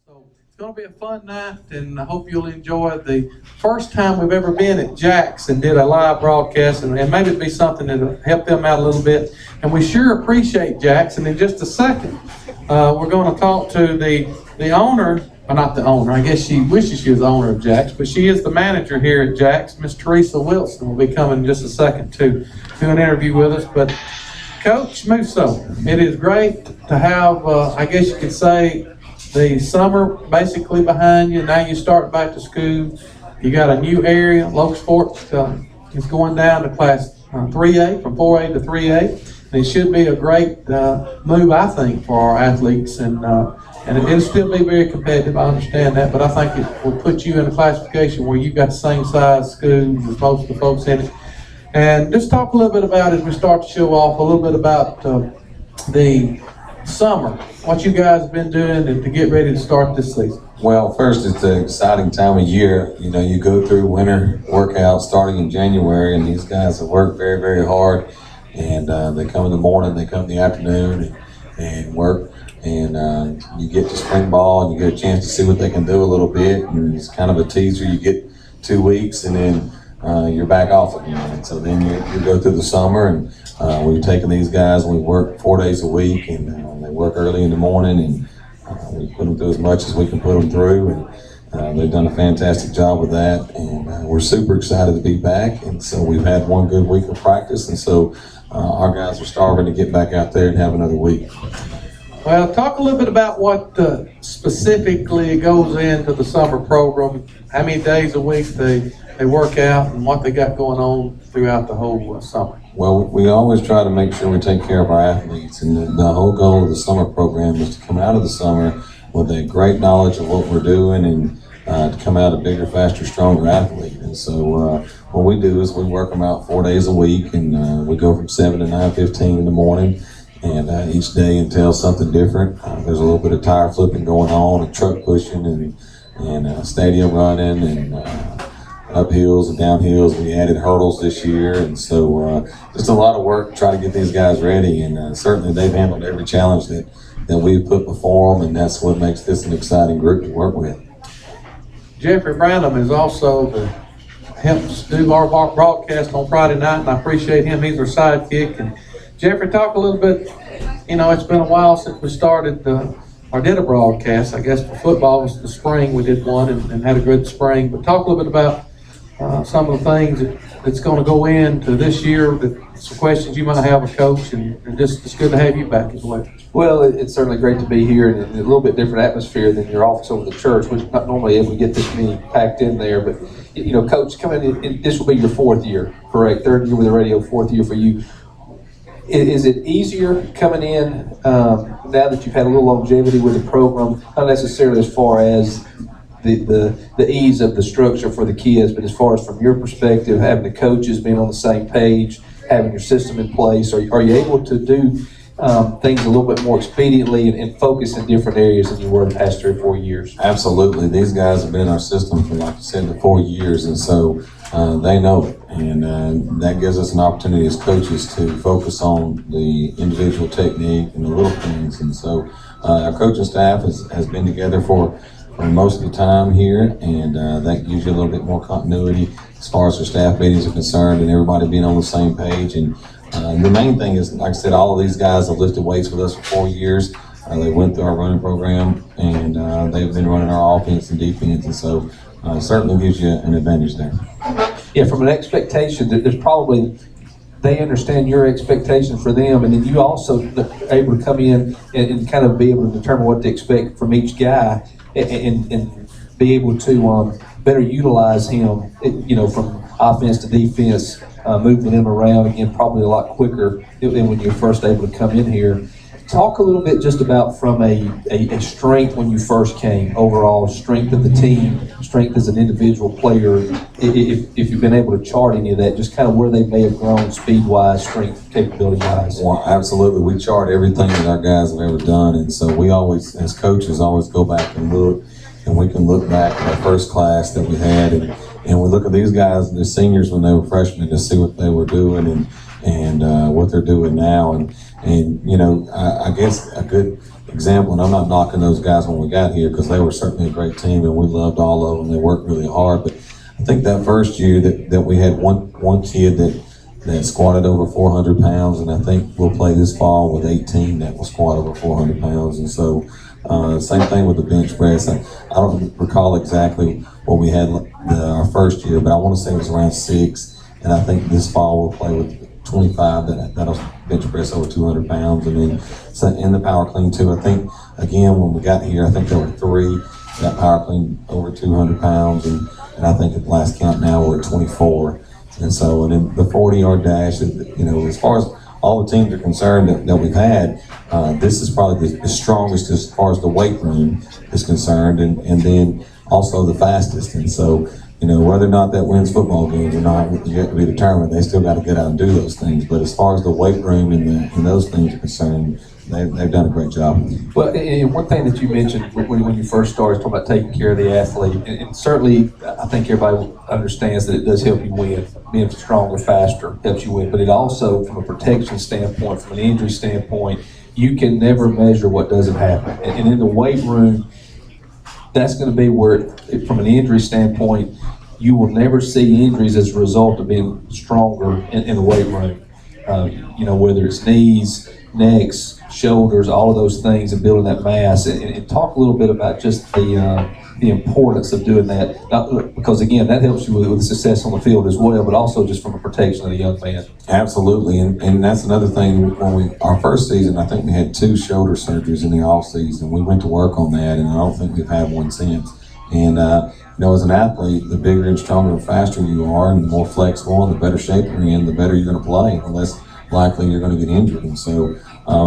So it's going to be a fun night, and I hope you'll enjoy the first time we've ever been at Jack's and did a live broadcast, and maybe it'll be something that'll help them out a little bit. And we sure appreciate Jack's. And in just a second, we're going to talk to the owner, or not the owner, I guess she wishes she was the owner of Jack's, but she is the manager here at Jack's. Miss Teresa Wilson will be coming in just a second to do an interview with us. But Coach Musso, it is great to have, I guess you could say, the summer basically behind you. Now you start back to school. You got a new area. Lokesport's is going down to class 3A, from 4A to 3A. And it should be a great move, I think, for our athletes. And it'll still be very competitive, I understand that. But I think it will put you in a classification where you've got the same size schools as most of the folks in it. And just talk a little bit about, as we start to show off, a little bit about the summer, what you guys have been doing and to get ready to start this season. Well, first, it's an exciting time of year. You know, you go through winter workouts starting in January, and these guys have worked very, very hard. And they come in the morning, they come in the afternoon and work. And you get to spring ball, and you get a chance to see what they can do a little bit. And it's kind of a teaser. You get 2 weeks, and then you're back off again. And so then you go through the summer, and we've taken these guys, and we work 4 days a week, and they work early in the morning, and we put them through as much as we can put them through, and they've done a fantastic job with that, and we're super excited to be back. And so we've had one good week of practice, and so our guys are starving to get back out there and have another week. Well, talk a little bit about what specifically goes into the summer program, how many days a week they work out, and what they got going on throughout the whole summer. Well, we always try to make sure we take care of our athletes, and the whole goal of the summer program is to come out of the summer with a great knowledge of what we're doing, and to come out a bigger, faster, stronger athlete. And so what we do is we work them out 4 days a week, and we go from 7 to 9:15 in the morning, and each day entails something different. There's a little bit of tire flipping going on, and truck pushing, and stadium running, and up hills and down hills. We added hurdles this year, and so just a lot of work to try to get these guys ready. And certainly they've handled every challenge that we've put before them, and that's what makes this an exciting group to work with. Jeffrey Branham is also helps do our broadcast on Friday night, and I appreciate him. He's our sidekick. And Jeffrey, talk a little bit. You know, it's been a while since we started or did a broadcast. I guess for football was the spring. We did one and had a good spring. But talk a little bit about some of the things that's going to go into this year, some questions you might have a coach, and just it's good to have you back as well. Well, it's certainly great to be here, and a little bit different atmosphere than your office over the church, which not normally if we get this many packed in there. But, you know, Coach, coming in, this will be your 4th year, correct? 3rd year with the radio, 4th year for you. Is it easier coming in now that you've had a little longevity with the program, not necessarily as far as the ease of the structure for the kids, but as far as from your perspective, having the coaches being on the same page, having your system in place, are you able to do things a little bit more expediently and focus in different areas than you were the past 3 or 4 years? Absolutely. These guys have been in our system for, like you said, the 4 years, and so they know it. And that gives us an opportunity as coaches to focus on the individual technique and the little things. And so our coaching staff has been together for most of the time here, and that gives you a little bit more continuity as far as the staff meetings are concerned, and everybody being on the same page. And the main thing is, like I said, all of these guys have lifted weights with us for 4 years. They went through our running program, and they've been running our offense and defense, and so it certainly gives you an advantage there. Yeah, from an expectation, there's probably, they understand your expectations for them, and then you also are able to come in and kind of be able to determine what to expect from each guy, and be able to better utilize him, you know, from offense to defense, moving him around again probably a lot quicker than when you're first able to come in here. Talk a little bit just about from a strength when you first came, overall strength of the team, strength as an individual player, if you've been able to chart any of that, just kind of where they may have grown speed-wise, strength, capability-wise. Well, absolutely. We chart everything that our guys have ever done, and so we always, as coaches, always go back and look, and we can look back at our first class that we had, and we look at these guys, the seniors when they were freshmen, to see what they were doing and what they're doing now. And you know, I guess a good example, and I'm not knocking those guys when we got here because they were certainly a great team and we loved all of them. They worked really hard. But I think that first year that we had one kid that squatted over 400 pounds, and I think we'll play this fall with 18 that will squat over 400 pounds. And so same thing with the bench press. I don't recall exactly what we had our first year, but I want to say it was around 6. And I think this fall we'll play with 25 that'll bench press over 200 pounds. And then so in the power clean too, I think, again, when we got here, I think there were 3 that power clean over 200 pounds. And I think at the last count now we're at 24. And so, and then the 40-yard dash, you know, as far as all the teams are concerned that we've had, this is probably the strongest as far as the weight room is concerned, and then also the fastest. And so, you know, whether or not that wins football games or not, yet to be determined. They still got to get out and do those things. But as far as the weight room and those things are concerned, they've done a great job. Well, and one thing that you mentioned when you first started talking about taking care of the athlete, and certainly I think everybody understands that it does help you win. Being stronger, faster helps you win. But it also, from a protection standpoint, from an injury standpoint, you can never measure what doesn't happen. And in the weight room, that's going to be where, from an injury standpoint, you will never see injuries as a result of being stronger in the weight room. You know, whether it's knees, necks, shoulders, all of those things, and building that mass. And talk a little bit about just the importance of doing that. Not, because again, that helps you with the success on the field as well, but also just from a protection of the young man. Absolutely, and that's another thing. When our first season, I think we had 2 shoulder surgeries in the off season. We went to work on that, and I don't think we've had one since. And you know, as an athlete, the bigger and stronger and faster you are, and the more flexible and the better shape you're in, the better you're going to play, the less likely you're going to get injured. And so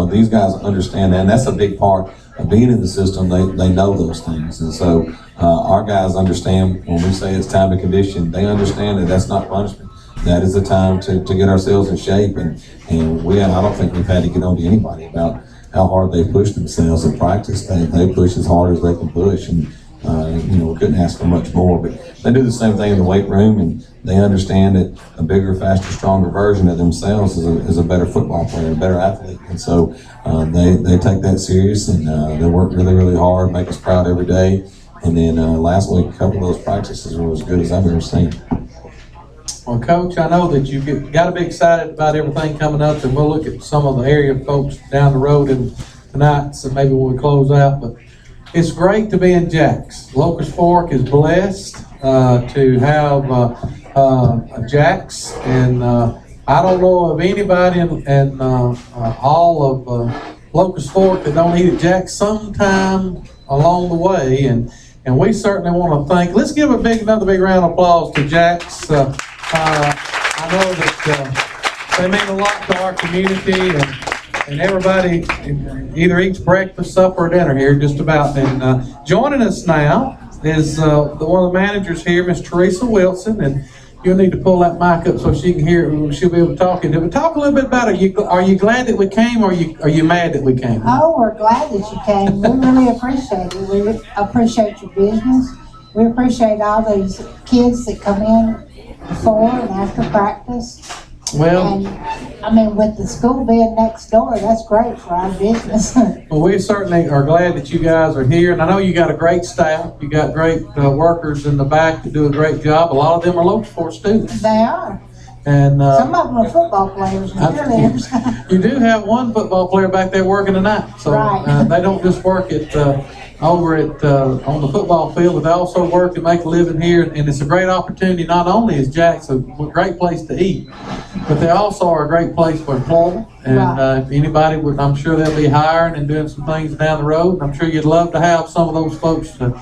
these guys understand that, and that's a big part of being in the system. They know those things. And so our guys understand when we say it's time to condition, they understand that that's not punishment. That is the time to get ourselves in shape. And I don't think we've had to get on to anybody about how hard they push themselves in practice. They push as hard as they can push. And you know, we couldn't ask for much more. But they do the same thing in the weight room, and they understand that a bigger, faster, stronger version of themselves is a better football player, a better athlete. And so they take that serious, and they work really, really hard, make us proud every day. And then last week, a couple of those practices were as good as I've ever seen. Well, Coach, I know that you got to be excited about everything coming up, and we'll look at some of the area folks down the road tonight, so maybe when we close out. But it's great to be in Jax. Locust Fork is blessed to have Jax, and I don't know of anybody in all of Locust Fork that don't eat at Jax sometime along the way, and we certainly want to thank. Let's give another big round of applause to Jax. I know that they mean a lot to our community, and everybody either eats breakfast, supper, or dinner here, just about. And joining us now is one of the managers here, Miss Teresa Wilson, and you'll need to pull that mic up so she can hear. She'll be able to talk into it. But talk a little bit about it. Are you glad that we came, or are you mad that we came? Oh, we're glad that you came. We really appreciate it. We appreciate your business. We appreciate all these kids that come in before and after practice. Well, and I mean, with the school being next door, that's great for our business. Well, we certainly are glad that you guys are here, and I know you got a great staff. You got great workers in the back that do a great job. A lot of them are Locust Fork students. They are. And some of them are football players and cheerleaders. You do have one football player back there working tonight, so right. They don't just work at over at on the football field, but they also work and make a living here. And it's a great opportunity. Not only is Jax a great place to eat, but they also are a great place for employment. And right. If anybody would, I'm sure they'll be hiring and doing some things down the road. And I'm sure you'd love to have some of those folks to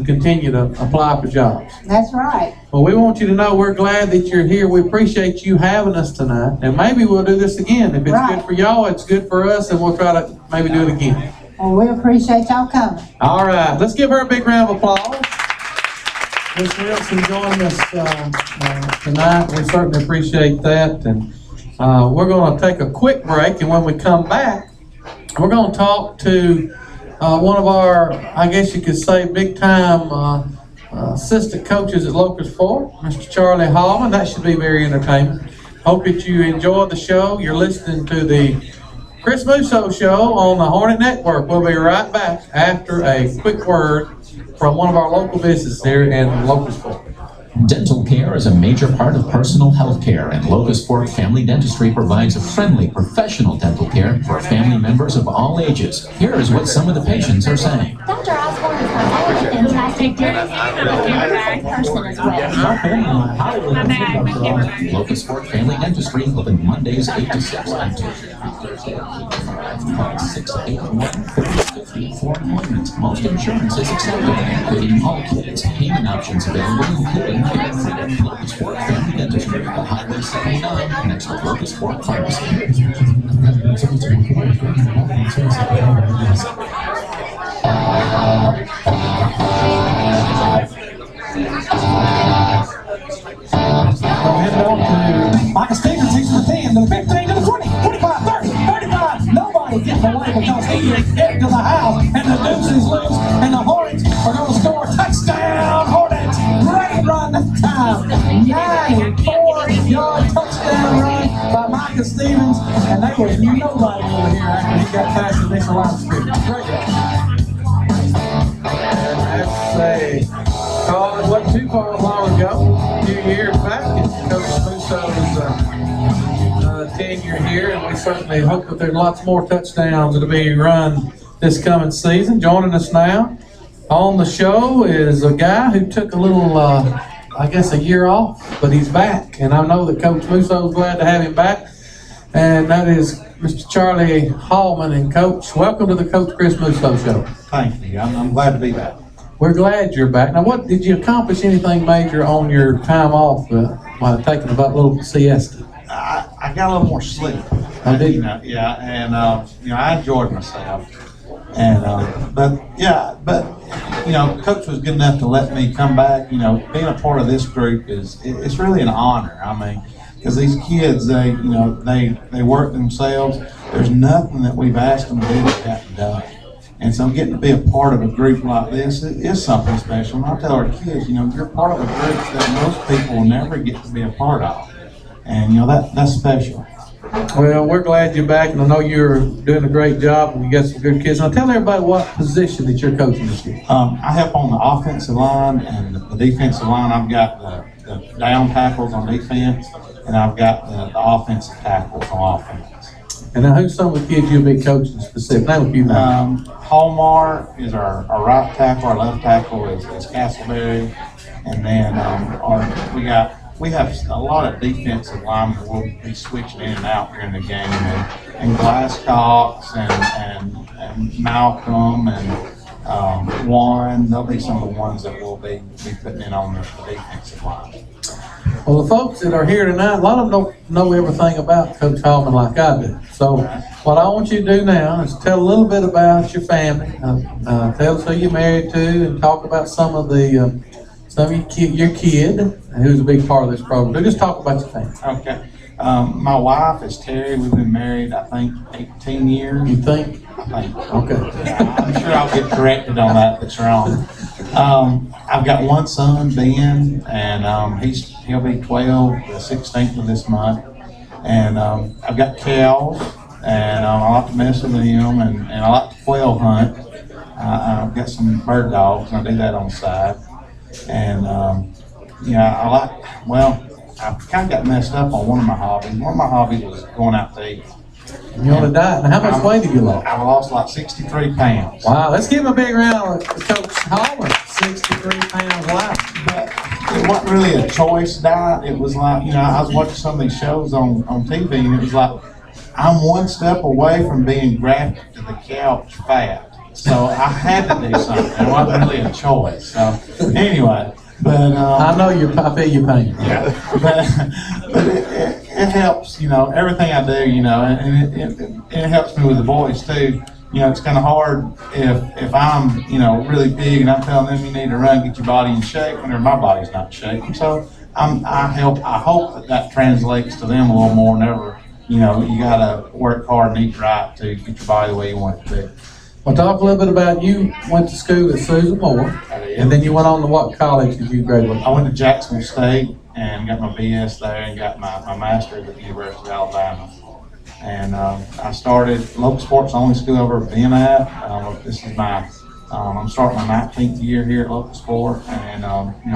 continue to apply for jobs. That's right. Well, we want you to know we're glad that you're here. We appreciate you having us tonight. And maybe we'll do this again. If it's right. good for y'all, it's good for us, and we'll try to maybe do it again. Well, we appreciate y'all coming. All right. Let's give her a big round of applause. Ms. Wilson joining us tonight. We certainly appreciate that. And we're going to take a quick break. And when we come back, we're going to talk to one of our, I guess you could say, big-time assistant coaches at Locust Fork, Mr. Charlie Hallman. That should be very entertaining. Hope that you enjoy the show. You're listening to the Chris Musso Show on the Hornet Network. We'll be right back after a quick word from one of our local businesses here in Locust Fork. Dental care is a major part of personal health care, and Locust Fork Family Dentistry provides a friendly, professional dental care for family members of all ages. Here is what some of the patients are saying. Dr. Osborne is a fantastic dentist and a wonderful person as well. Locust Fork Family Dentistry open Mondays 8 to 6 and Tuesday through Thursday 8 to 5. Call 681-3050 for appointments. Most insurance is accepted, including all kids. Payment options available, including Care-Free. Locust Fork Family Dentistry, the Highway 79, next to Locust Fork Pharmacy. Michael Stevens, he's to the 10, to the 15, to the 20, 25, 30, 35. Nobody gets away because he is headed to the house, and the deuce is loose, and the Hornets are going to score a touchdown. Hornets, great run that time. 94-yard touchdown run by Michael Stevens, and there was nobody over here after he got past the initial line of scrimmage. Great run. That's a call that wasn't too far long ago, a few years back, in Coach Musso's tenure here, and we certainly hope that there's lots more touchdowns to be run this coming season. Joining us now on the show is a guy who took a little, I guess, a year off, but he's back, and I know that Coach Musso is glad to have him back, and that is Mr. Charlie Hallman. And Coach, welcome to the Coach Chris Musso Show. Thank you. I'm glad to be back. We're glad you're back. Now, what did you accomplish anything major on your time off while taking a little siesta? I got a little more sleep. I did. Yeah, and I enjoyed myself. And but Coach was good enough to let me come back. Being a part of this group it's really an honor. I mean, because these kids, they work themselves. There's nothing that we've asked them to do that they haven't done. And so getting to be a part of a group like this is something special. And I tell our kids, you're part of a group that most people will never get to be a part of. And, that's special. Well, we're glad you're back, and I know you're doing a great job, and you got some good kids. Now, tell everybody what position that you're coaching this year. I help on the offensive line and the defensive line. I've got the down tackles on defense, and I've got the offensive tackles on offense. And now, who's some of the kids you'll be coaching specific? Name a few names. Hallmar is our right tackle. Our left tackle is Castleberry. And then we have a lot of defensive linemen that will be switching in and out during the game. And Glasscox and Malcolm and Warren, they'll be some of the ones that we'll be putting in on the defensive line. Well, the folks that are here tonight, a lot of them don't know everything about Coach Hallman like I do. So what I want you to do now is tell a little bit about your family. Tell us who you're married to, and talk about some of your kid, who's a big part of this program. Just talk about your family. Okay. My wife is Terry. We've been married, I think, 18 years. You think? I think. Okay. I'm sure I'll get corrected on that if it's wrong. I've got one son, Ben, and he'll be 12 the 16th of this month. And I've got cows, and I like to mess with them, and I like to quail hunt. I've got some bird dogs, and I do that on the side. And I kind of got messed up on one of my hobbies. One of my hobbies was going out to eat. You're on a diet. Now, how much weight have you lost? I've lost like 63 pounds. Wow, let's give him a big round of Coach Hallman. 63 pounds. Wow. But it wasn't really a choice diet. It was like, I was watching some of these shows on TV, and it was like, I'm one step away from being grafted to the couch fat. So I had to do something. It wasn't really a choice. So anyway, but I know I feel your pain. Yeah, but it helps. Everything I do. And it helps me with the boys too. It's kind of hard if I'm really big and I'm telling them you need to run, get your body in shape, whenever my body's not in shape. And so I hope that translates to them a little more. Whenever you got to work hard and eat right to get your body the way you want it to be. Well, talk a little bit about you went to school at Susan Moore, and then you went on to what college did you graduate? I went to Jacksonville State and got my BS there and got my master's at the University of Alabama. And I started, local sports, the only school I've ever been at. This is I'm starting my 19th year here at local sport. And,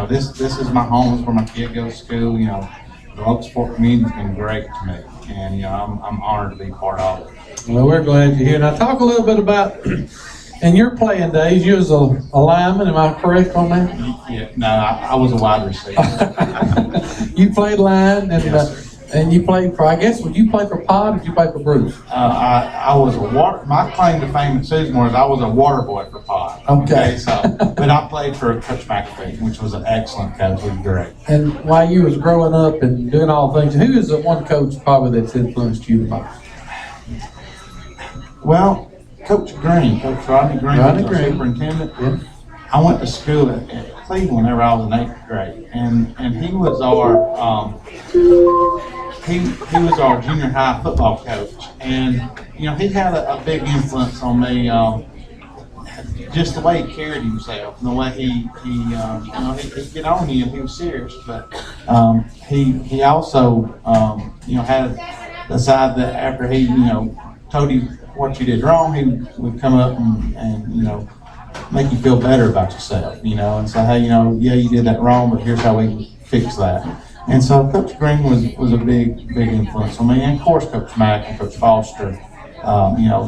this is my home. This is where my kid goes to school. The local sport community has been great to me. And, I'm honored to be part of it. Well, we're glad you're here. Now, talk a little bit about, in your playing days, you was a lineman, am I correct on that? Yeah, no, I was a wide receiver. You played line, and Yes, sir. and you played for, I guess, would you play for Pod or did you play for Bruce? I was my claim to fame at Sizemore is I was a water boy for Pod. Okay. But I played for Coach McAfee, which was an excellent coach. He was great. And while you was growing up and doing all things, who is the one coach probably that's influenced you the most? Well, Coach Rodney Green, Rodney was our Green. superintendent. Yeah. I went to school at Cleveland whenever I was in 8th grade, and he was our he was our junior high football coach, and he had a big influence on me. Just the way he carried himself, and the way he'd get on you, and he was serious, but he also had the side that after he told you what you did wrong, he would come up and make you feel better about yourself, and say, hey, yeah, you did that wrong, but here's how we fix that. And so Coach Green was a big influence on me, and of course Coach Mack and Coach Foster.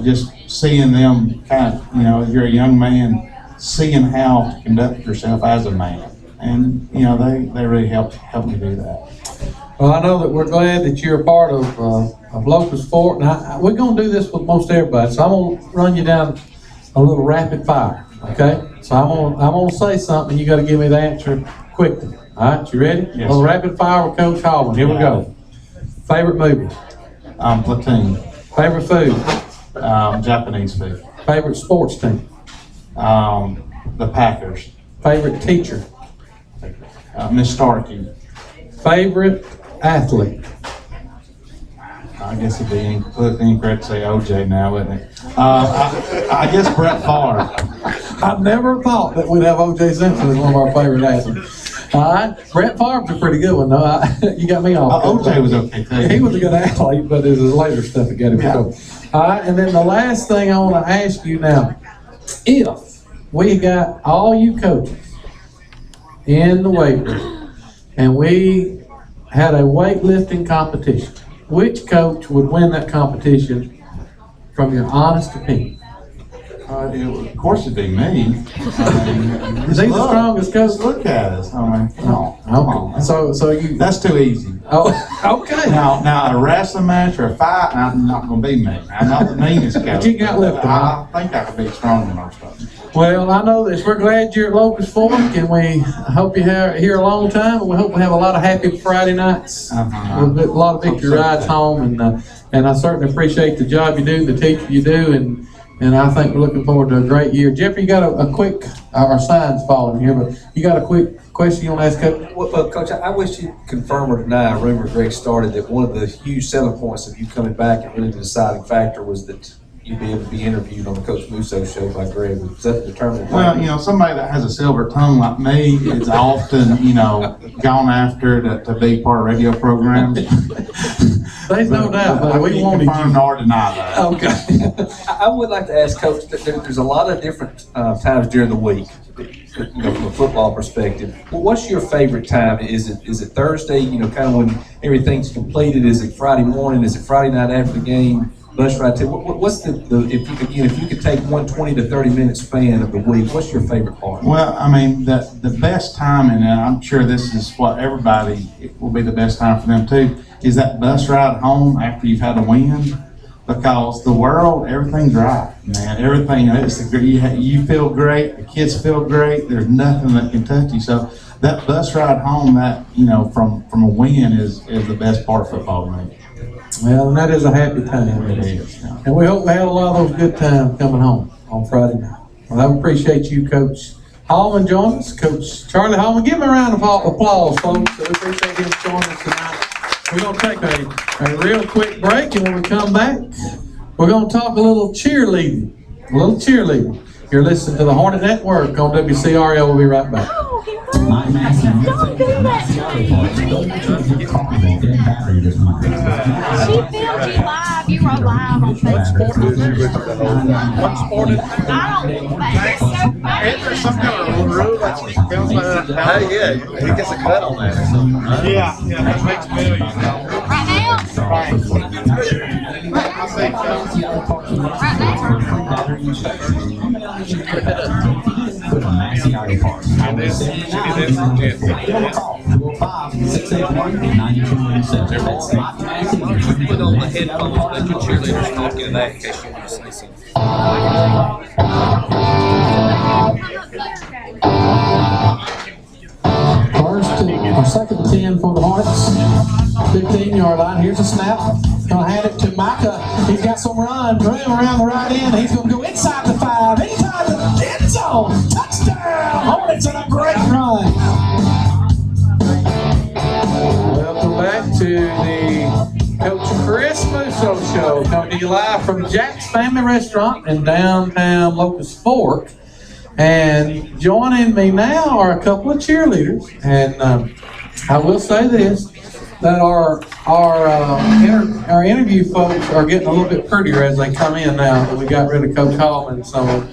Just seeing them kind of, as you're a young man, seeing how to conduct yourself as a man, and they really helped me do that. Well, I know that we're glad that you're a part of Locust Fort, and we're going to do this with most everybody. So I'm going to run you down a little rapid fire, okay? So I'm going to say something, you got to give me the answer quickly. All right, you ready? Yes. A little rapid fire with Coach Hallman. Here we go. Favorite movie? Platoon. Favorite food? Japanese food. Favorite sports team? The Packers. Favorite teacher? Miss Starkey. Favorite athlete? I guess it'd be incorrect to say OJ now, wouldn't it? I guess Brett Favre. I never thought that we'd have O.J. Simpson as one of our favorite athletes. All right, Brett Favre's a pretty good one, though. You got me off. OJ was okay too. He was a good athlete, but it's his later stuff that got him Yeah. killed. All right, and then the last thing I want to ask you now, if we got all you coaches in the weight room and we had a weightlifting competition, which coach would win that competition from your honest opinion? Of course it'd be me. Is he the strongest coach? Look at us. I mean, come on. Okay. So you. That's too easy. Oh, okay. Now a wrestling match or a fight, I'm not going to be mean. I'm not the meanest coach. But you got lifted, huh? I think I could be stronger than most of them. Well, I know this. We're glad you're at Locust Fork, and we hope you're here a long time. We hope we have a lot of happy Friday nights. Uh-huh. A lot of victory rides home, and I certainly appreciate the job you do, the teacher you do, and I think we're looking forward to a great year. Jeffrey, you got a quick, our signs falling here, but you got a quick question you want to ask Coach? Well, Coach, I wish you'd confirm or deny a rumor Greg started that one of the huge selling points of you coming back and really the deciding factor was that you'd be able to be interviewed on the Coach Musso show by Greg. Was that the determinant? Well, somebody that has a silver tongue like me is often, gone after to be part of radio programs. There's no doubt, but we wanted confirm you. nor deny that. Okay. I would like to ask Coach, there's a lot of different times during the week, from a football perspective. Well, what's your favorite time? Is it Thursday, kind of when everything's completed? Is it Friday morning? Is it Friday night after the game? Bus ride to what's if you could take 120 to 30 minute span of the week, what's your favorite part? Well, I mean, the best time, and I'm sure this is what everybody, it will be the best time for them too, is that bus ride home after you've had a win. Because the world, everything's right, man. Everything, you feel great, the kids feel great, there's nothing that can touch you. So that bus ride home, that, from a win is the best part of football to me. Well, and that is a happy time. It is. Yeah. And we hope we have a lot of those good times coming home on Friday night. Well, I appreciate you, Coach Hallman, joining us. Coach Charlie Hallman, give him a round of applause, folks. We appreciate him joining us tonight. We're going to take a real quick break, and when we come back, we're going to talk a little cheerleading. You're listening to the Hornet Network on WCRL. We'll be right back. My Massey Massey Auto Parts. Don't let your get caught with a dead battery this month. She filmed you live. You were live on Facebook. What sport is it? I don't know, but it's so funny. Is there some kind of rule that you can tell Yeah, he gets a cut on that or something, right? Yeah, that makes millions. Right now? Right. Put on Massey Auto Parts. And this, she did this for Jesse. Give them a call, 205-681-9297. That's not Massey. Put on the headphones, let your cheerleaders talk in that in case you want to say something. First or second 10 for the Hornets. 15-yard line. Here's a snap. Gonna hand it to Micah. He's got some run. Room around the right end. He's gonna go inside the 5. Inside the end zone. Touchdown! Hornets on a great run. Welcome back to the Coach Chris Musso Show, coming to you live from Jack's Family Restaurant in downtown Locust Fork. And joining me now are a couple of cheerleaders. And I will say this, that our interview folks are getting a little bit prettier as they come in now that we got rid of Coach Hallman and so on.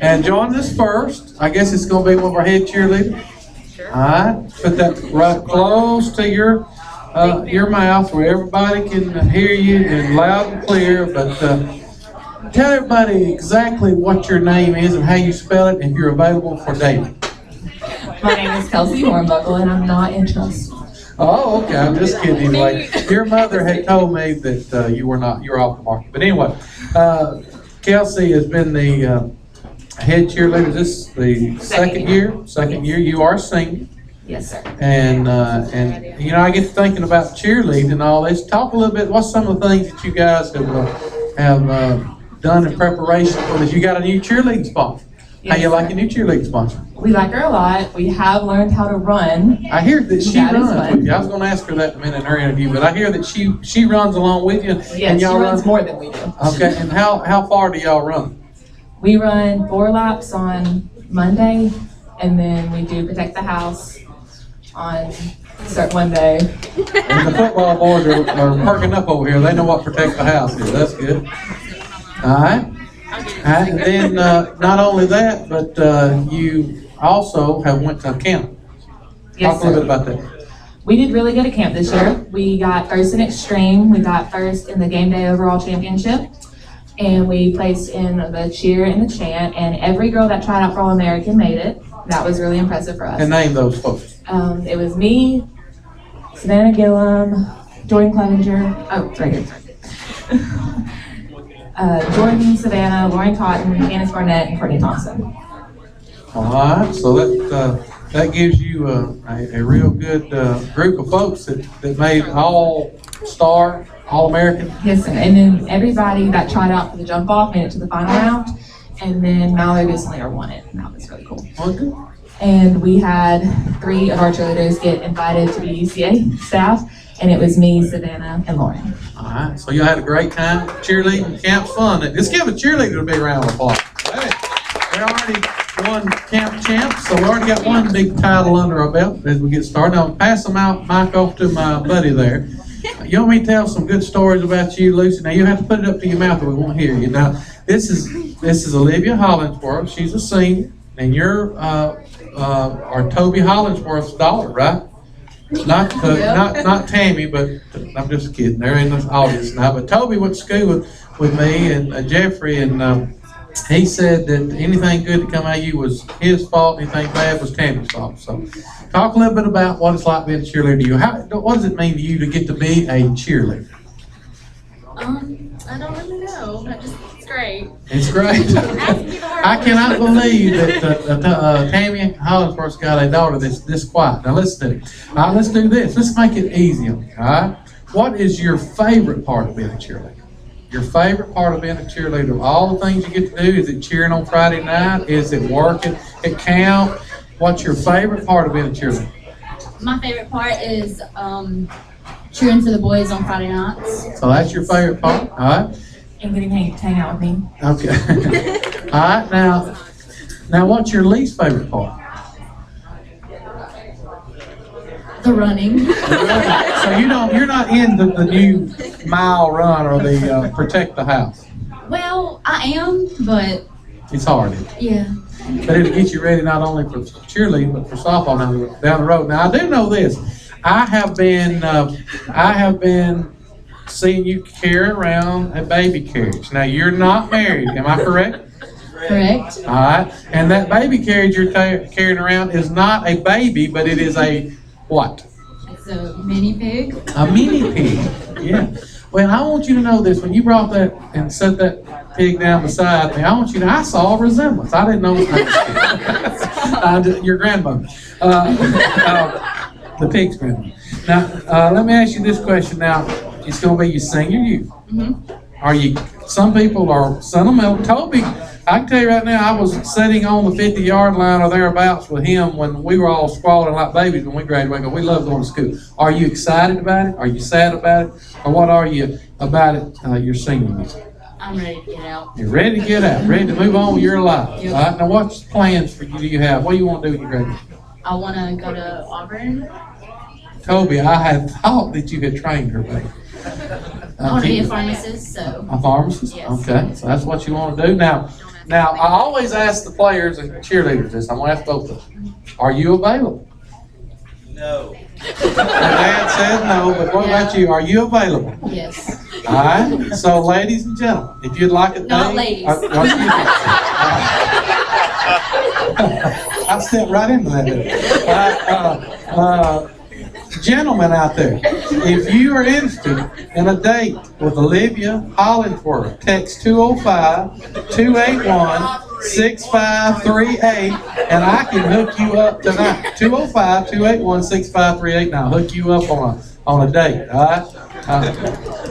And joining us first, I guess it's going to be one of our head cheerleaders. All right, put that right close to your mouth where everybody can hear you and loud and clear. But tell everybody exactly what your name is and how you spell it if you're available for dating. My name is Kelsey Hornbuckle, and I'm not interested. Oh, okay. I'm just kidding. Anyway, your mother had told me that you were off the market. But anyway, Kelsey has been the head cheerleader. This is the second year. Second year. You are a senior. Yes, sir. And you know, I get to thinking about cheerleading and all this. Talk a little bit. What's some of the things that you guys have done in preparation for this? You got a new cheerleading sponsor. Yes, How you like sir. your new cheerleading sponsor? We like her a lot. We have learned how to run. I hear that she That is runs fun. with you. I was going to ask her that in a minute in her interview, but I hear that she runs along with you. Yes, and she y'all runs run. more than we do. Okay, and how far do y'all run? We run 4 laps on Monday, and then we do protect the house on one day. And the football boys are perking up over here. They know what protect the house is. That's good. All right. And then not only that, but you also have went to camp. Yes, Talk a little sir. bit about that. We did really good at camp this year. We got first in extreme. We got first in the game day overall championship. And we placed in the cheer and the chant. And every girl that tried out for All-American made it. That was really impressive for us. And name those folks. It was me, Savannah Gillum, Jordan Clevenger. Oh, it's right here. Jordan, Savannah, Lauren Cotton, Candace Barnett, and Courtney Thompson. All right. So that gives you a real good group of folks that made all-star, All-American. Yes, sir. And then everybody that tried out for the jump off made it to the final round. And then Mallory Buslinger won it. And that was really cool. Okay. And we had 3 of our cheerleaders get invited to be UCA staff. And it was me, Savannah, and Lauren. All right. So you had a great time. Cheerleading camp's fun. Let's give a cheerleader a big round of applause. Hey, we already won camp champs, so we already got one big title under our belt as we get started. I'll pass them out, mic off to my buddy there. You want me to tell some good stories about you, Lucy? Now you have to put it up to your mouth or we won't hear you. Now this is Olivia Hollingsworth. She's a senior, and you're Toby Hollingsworth's daughter, right? Not Tammy, but I'm just kidding. There ain't no audience now. But Toby went to school with me and Jeffrey, and he said that anything good to come out of you was his fault, anything bad was Tammy's fault. So talk a little bit about what it's like being a cheerleader to you. What does it mean to you to get to be a cheerleader? I don't really know. It's great. It's great. I cannot believe that Tammy Hollingsworth's got a daughter that's this quiet. Now listen to it. All right, let's do this. Let's make it easy on you. All right. What is your favorite part of being a cheerleader? Your favorite part of being a cheerleader? Of all the things you get to do, is it cheering on Friday night? Is it working at camp? What's your favorite part of being a cheerleader? My favorite part is cheering for the boys on Friday nights. So that's your favorite part. All right. And getting to hang out with me. Okay. All right. Now, what's your least favorite part? The running. So you're not in the new mile run or the protect the house. Well, I am, but It's hard. yeah. But it'll get you ready not only for cheerleading but for softball down the road. Now I do know this. I have been seeing you carry around a baby carriage. Now you're not married, am I correct? Correct. All right. And that baby carriage you're carrying around is not a baby, but it is a what? It's a mini pig. A mini pig. Yeah. Well, I want you to know this. When you brought that and set that pig down beside me, I want you to, I saw a resemblance. I didn't know it was your grandmother. The pig's grandmother. Now, let me ask you this question now. It's going to be your senior year. Mm-hmm. Some people are sentimental. Toby, I can tell you right now, I was sitting on the 50-yard line or thereabouts with him when we were all squalling like babies when we graduated. We love going to school. Are you excited about it? Are you sad about it? Or what are you about it your senior year? I'm ready to get out. You're ready to get out, ready to move on with your life. Yep. All right, now what's plans for you? Do you have? What do you want to do when you graduate? I want to go to Auburn. Toby, I had thought that you had trained her, baby. I want to be a pharmacist, so. A pharmacist? Yes. Okay, so that's what you want to do. Now, I always ask the players and cheerleaders this. I'm going to ask both of them. Are you available? No. Your dad said no, but what about you? Are you available? Yes. All right. So, ladies and gentlemen, if you'd like a date, Not ladies. I stepped right into that. Gentlemen out there, if you are interested in a date with Olivia Hollingsworth, text 205-281-6538, and I can hook you up tonight. 205-281-6538, and I'll hook you up on a date. All right.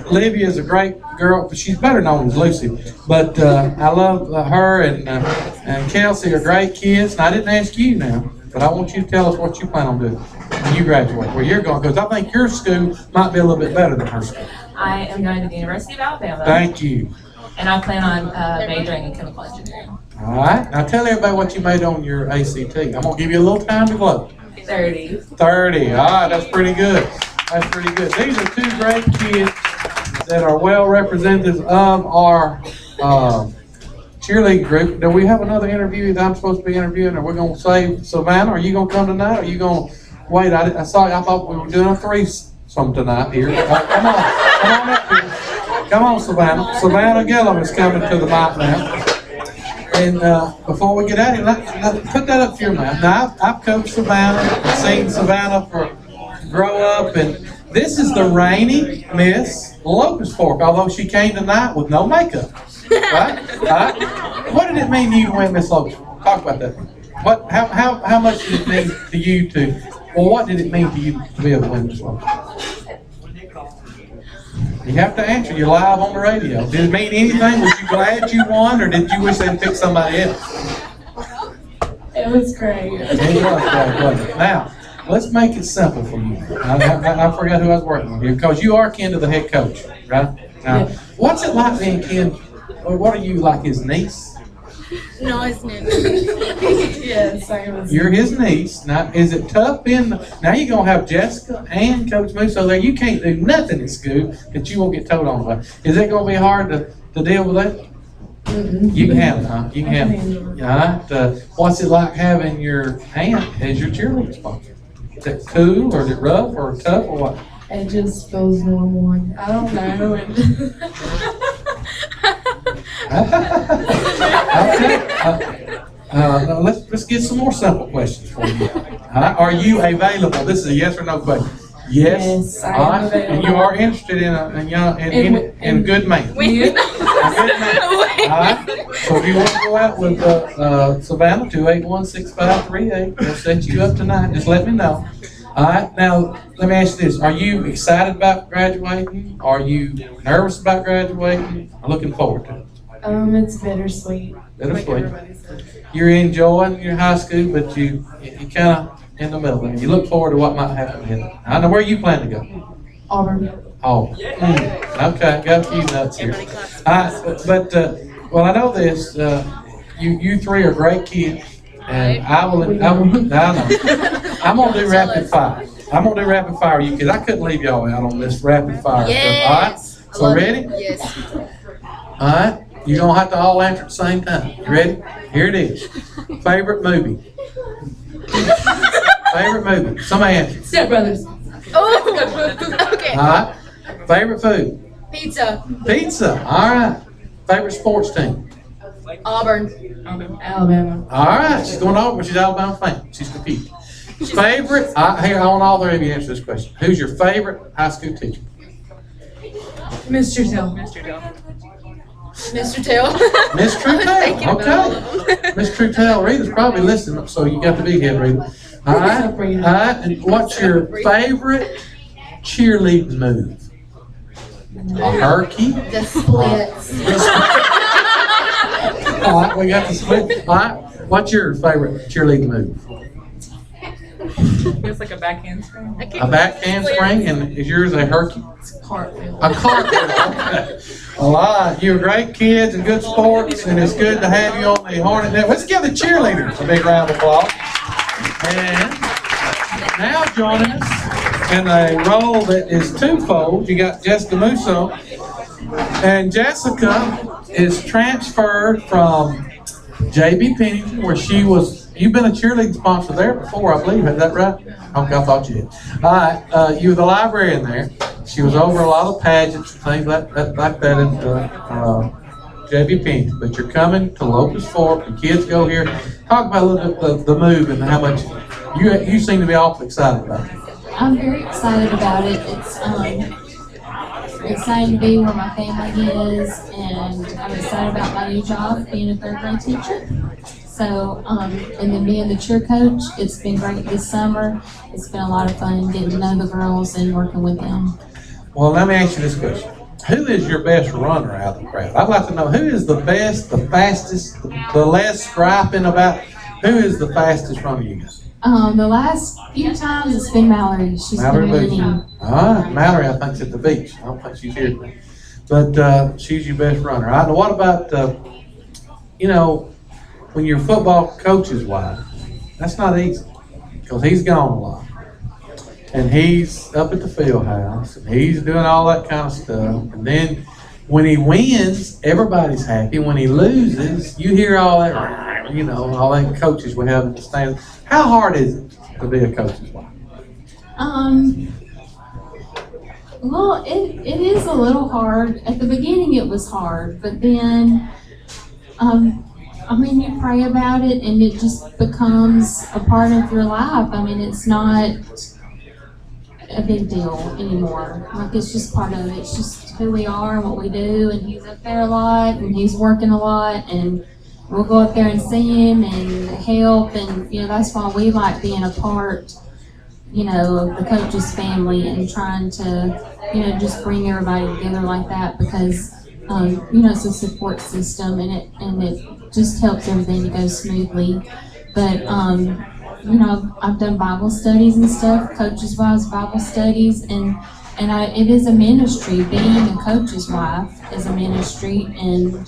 Olivia is a great girl, but she's better known as Lucy. But I love her and Kelsey are great kids. And I didn't ask you now, but I want you to tell us what you plan on doing when you graduate, where you're going, because I think your school might be a little bit better than her school. I am going to the University of Alabama. Thank you. And I plan on majoring in chemical engineering. All right. Now tell everybody what you made on your ACT. I'm going to give you a little time to gloat. 30. 30. All right, that's pretty good. That's pretty good. These are two great kids that are well representatives of our cheerleading group. Do we have another interview that I'm supposed to be interviewing? Are we going to save Savannah? Are you going to come tonight? Or are you going to wait? I thought we were doing a threesome tonight here. Come on up here. Come on, Savannah. Savannah Gillum is coming to the mic now. And before we get out of here, put that up to your mouth. Now, I've coached Savannah, seen Savannah grow up, and this is the rainy Miss Locust Fork, although she came tonight with no makeup. Right? What did it mean to you to win Miss Locust Fork? Talk about that. How much did it mean to you what did it mean to you to be able to win Miss Locust Fork? You have to answer. You're live on the radio. Did it mean anything? Was you glad you won, or did you wish they'd pick somebody else? It was great. It was great, wasn't it? Now, let's make it simple for you. I forgot who I was working with here, because you are kin to the head coach, right? Now, what's it like being kin, or what are you, like his niece? No, it's not. Yes, I was. You're his niece. Now, is it tough being, now you're going to have Jessica and Coach Musso there. You can't do nothing in school that you won't get told on about. Is it going to be hard to deal with that? You can handle it, huh? You can handle it. All right. What's it like having your aunt as your cheerleading sponsor? Is it cool, or is it rough, or tough, or what? It just feels normal. I don't know. Okay. Let's get some more simple questions for you. Are you available? This is a yes or no question. Yes. I All am right. available. And you are interested in a good man. A good man. All right. So if you want to go out with Savannah, 281-6538, we'll set you up tonight. Just let me know. All right. Now, let me ask you this. Are you excited about graduating? Are you nervous about graduating? Or looking forward to it? It's bittersweet. Bittersweet. You're enjoying your high school, but you kind of in the middle there. You look forward to what might happen ahead. I know where you plan to go. Auburn. Oh. Okay, got a few nuts here. Well, I know this. You three are great kids, and I'm gonna do rapid fire. I'm gonna do rapid fire, you kids. I couldn't leave y'all out on this rapid fire Yes. stuff. All right, so ready? Yes. All right, you're gonna have to all answer at the same time. You ready? Here it is. Favorite movie? Favorite movie? Somebody answer. Step Brothers. Oh, okay. All right. Favorite food? Pizza. Pizza. All right. Favorite sports team? Auburn. Alabama. All right. She's going over, but she's Alabama fan. She's confused. Favorite? Here, I want all three of you to answer this question. Who's your favorite high school teacher? Mr. Tell. Miss Trutell. Thinking about Okay. Miss Trutell. Rita's probably listening, so you got to be here, Rita. All right. All right. And what's your favorite cheerleading move? A herky? The splits. All right, we got the split. All right. What's your favorite cheerleading move? It's like a backhand spring. A backhand spring, and is yours a herky? Cartwheel. A cartwheel. Okay. All right, you're great kids and good sports, and it's good to have you on the Hornet Net. Let's give the cheerleaders a big round of applause. And now joining us in a role that is twofold, you got Jessica Musso, and Jessica is transferred from J.B. Pennington, where she was. You've been a cheerleading sponsor there before, I believe. Is that right? Okay, I thought you did. All right, you were the librarian there. She was over a lot of pageants and things like that at J.B. Pennington. But you're coming to Locust Fork. The kids go here. Talk about a little bit the move and how much you seem to be awfully excited about it. I'm very excited about it. It's excited to be where my family is, and I'm excited about my new job, being a third grade teacher. So, and then being the cheer coach, it's been great this summer. It's been a lot of fun getting to know the girls and working with them. Well, let me ask you this question. Who is your best runner out of the crowd? I'd like to know who is the best, the fastest, the less striping about, who is the fastest runner you got? The last few times it's been Mallory. She's Mallory been Beach. winning. Mallory, I think, is at the beach. I don't think she's here. But she's your best runner. All right, now what about, when your football coach's wife, that's not easy, because he's gone a lot. And he's up at the field house, and he's doing all that kind of stuff. And then when he wins, everybody's happy. When he loses, you hear all that, all that coaches we have in the stands. How hard is it to be a coach's wife? Well, it is a little hard. At the beginning it was hard, but then, you pray about it and it just becomes a part of your life. It's not a big deal anymore. It's just part of it. It's just who we are and what we do, and he's up there a lot and he's working a lot, and we'll go up there and see him and help, and that's why we like being a part of the coach's family and trying to just bring everybody together like that, because it's a support system, and it just helps everything to go smoothly. But I've done Bible studies and stuff, coaches' wives Bible studies, and it is a ministry. Being a coach's wife is a ministry, and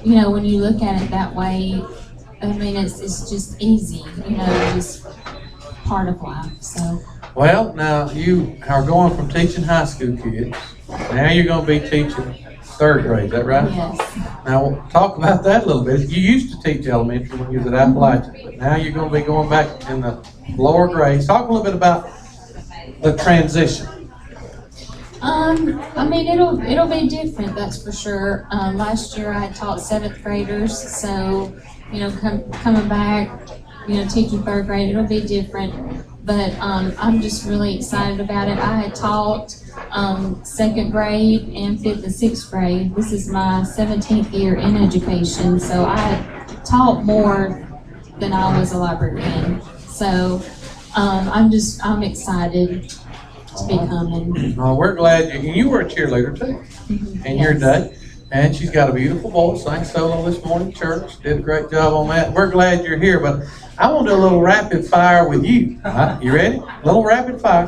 when you look at it that way, it's just easy, just part of life. So. Well, now you are going from teaching high school kids, now you're going to be teaching third grade, is that right? Yes. Now, talk about that a little bit. You used to teach elementary when you was at Appalachian, but now you're going to be going back in the lower grades. Talk a little bit about the transition. It'll be different, that's for sure. Last year I taught 7th graders, so, coming back, teaching third grade, it'll be different. But I'm just really excited about it. I had taught 2nd grade and 5th and 6th grade. This is my 17th year in education, so I had taught more than I was a librarian. So I'm excited to be coming. Well, we're glad you were a cheerleader too in your day. And she's got a beautiful voice, sang solo this morning at church, did a great job on that. We're glad you're here, but I want to do a little rapid fire with you. All right, you ready? A little rapid fire.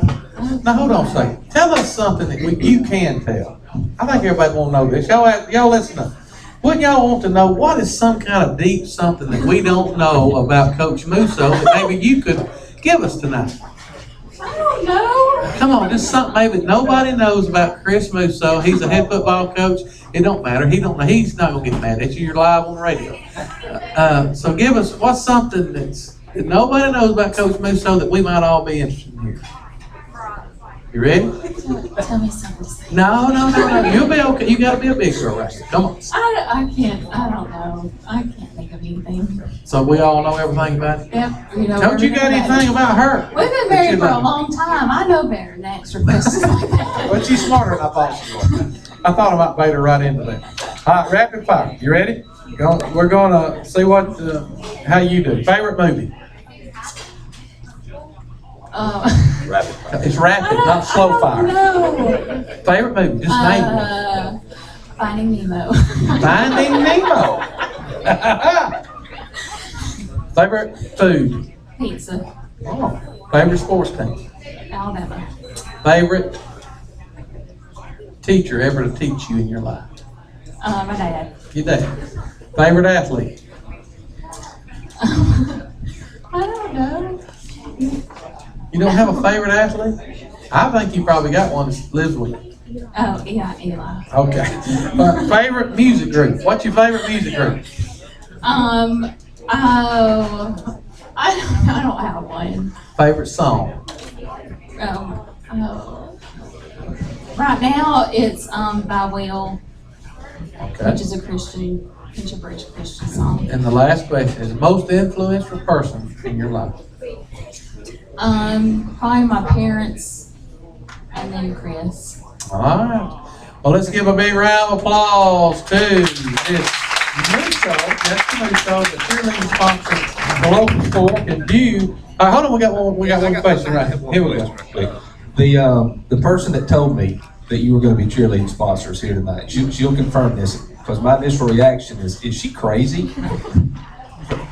Now, hold on a second. Tell us something that you can tell. I think everybody want to know this. Y'all listen up. Wouldn't y'all want to know what is some kind of deep something that we don't know about Coach Musso that maybe you could give us tonight? don't know. Come on, just something maybe nobody knows about Chris Musso. He's a head football coach. It don't matter. He's not gonna get mad at you. You're live on the radio. So give us what's something that nobody knows about Coach Musso that we might all be interested in here. You ready? Tell me something to say. No. You'll be okay. You gotta be a big girl right now. Come on. I can't, I don't know. I can't think of anything. So we all know everything about it. Yep, you know. Don't you got anything about her? We've been married for a long time. I know better than extra questions like that. But she's smarter than I thought she was. I thought I might bait her right into that. All right, rapid fire. You ready? We're gonna see how you do. Favorite movie? It's rapid, not slow fire. No. Favorite movie? Just name it. Finding Nemo. Finding Nemo. Favorite food? Pizza. Oh. Favorite sports team? Alabama. Favorite teacher ever to teach you in your life? My dad. Your dad. Favorite athlete? I don't know. You don't have a favorite athlete? I think you probably got one that lives with you. Oh, yeah, Eli. Okay. But favorite music group? What's your favorite music group? I don't have one. Favorite song? Right now it's by Will, Okay. which is a Christian song. And the last question is most influential person in your life? Probably my parents and then Chris. All right. Well, let's give a big round of applause to this Musso. That's the Musso, the cheerleading sponsor for local sport. And you, hold on, we got one question right here. Here we go. The person that told me that you were going to be cheerleading sponsors here tonight, she'll confirm this, because my initial reaction is she crazy?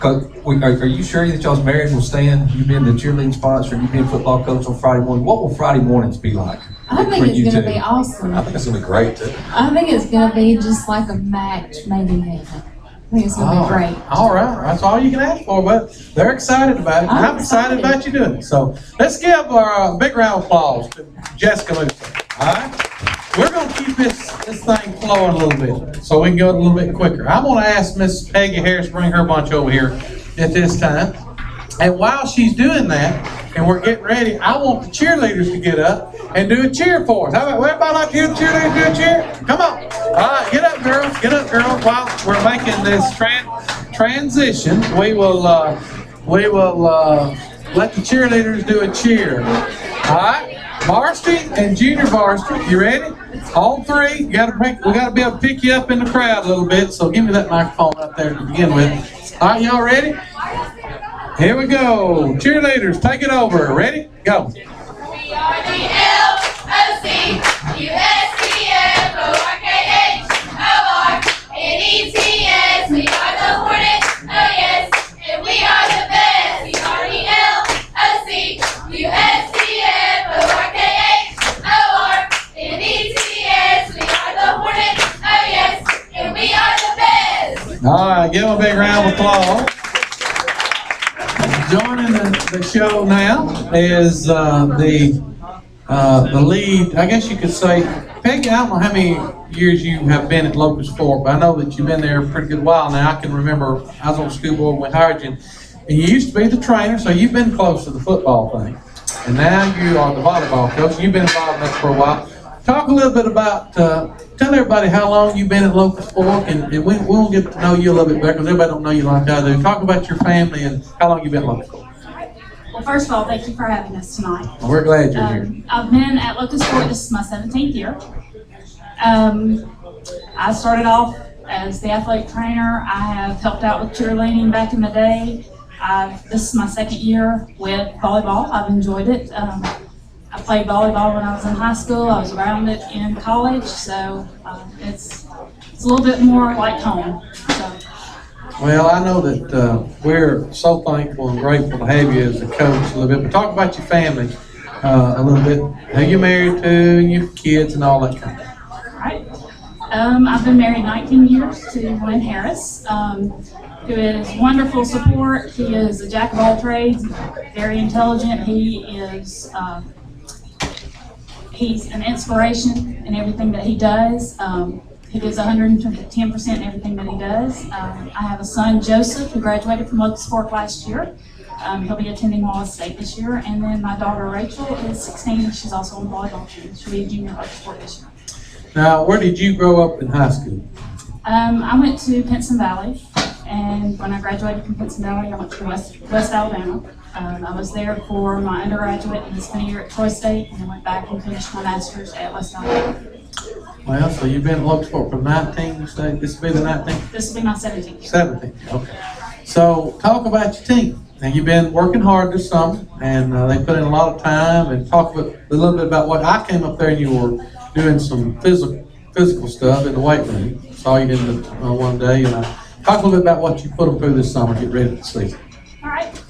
Are you sure that y'all's marriage will stand? You've been the cheerleading sponsor and you've been football coach on Friday morning. What will Friday mornings be like? I think it's going to be awesome. I think it's gonna be great too. I think it's going to be just like a match made in heaven. I think it's going to be great. All right. That's all you can ask for, but they're excited about it. And I'm excited about you doing it. So let's give a big round of applause to Jessica Musso. All right? We're going to keep this thing flowing a little bit so we can go a little bit quicker. I'm going to ask Miss Peggy Harris to bring her bunch over here at this time. And while she's doing that, and we're getting ready, I want the cheerleaders to get up and do a cheer for us. How about everybody like to hear the cheerleaders do a cheer? Come on. All right, get up, girls. Get up, girls. While we're making this transition, we will let the cheerleaders do a cheer. All right? Varsity and junior varsity, you ready? All three, we got to be able to pick you up in the crowd a little bit, so give me that microphone up there to begin with. All right, y'all ready? Here we go. Cheerleaders, take it over. Ready? Go. We are the LOC, USCFORKHORNETS. We are the Hornets, oh yes, and we are the best. We are the LOC, USCFORKHORNETS. We are the Hornets, oh yes, and we are the best. All right, give them a big round of applause. Joining the show now is the lead, I guess you could say, Peggy, I don't know how many years you have been at Locust Fork, but I know that you've been there a pretty good while now. I can remember I was on the school board when we hired you, and you used to be the trainer, so you've been close to the football thing. And now you are the volleyball coach, and you've been involved in that for a while. Talk a little bit about, tell everybody how long you've been at Locust Fork, and we'll get to know you a little bit better, because everybody don't know you like I do. Talk about your family and how long you've been at Locust Fork. Well, first of all, thank you for having us tonight. Well, we're glad you're here. I've been at Locust Fork, this is my 17th year. I started off as the athletic trainer. I have helped out with cheerleading back in the day. This is my second year with volleyball. I've enjoyed it. I played volleyball when I was in high school. I was around it in college, so it's a little bit more like home. So. Well, I know that we're so thankful and grateful to have you as a coach a little bit. But talk about your family a little bit. Who you married to, and your kids, and all that kind of stuff. Right. I've been married 19 years to Lynn Harris. who is wonderful support. He is a jack of all trades, very intelligent. He's an inspiration in everything that he does. He gives 110% in everything that he does. I have a son, Joseph, who graduated from Locust Fork last year. He'll be attending Wallace State this year. And then my daughter, Rachel, is 16. She's also on the volleyball team. She'll be a junior at Locust Fork this year. Now, where did you grow up in high school? I went to Pinson Valley, and when I graduated from Pinson Valley, I went to West Alabama. I was there for my undergraduate and spent a year at Troy State, and then went back and finished my master's at West Alabama. Well, so you've been at Locust Fork for 19, you say? This will be the 19th? This will be my 17th year. 17th, okay. So talk about your team. Now, you've been working hard this summer, and they put in a lot of time, and talk a little bit about what I came up there and you were doing some physical stuff in the weight room. Saw you in the one day, and talk a little bit about what you put them through this summer to get ready for the season. All right.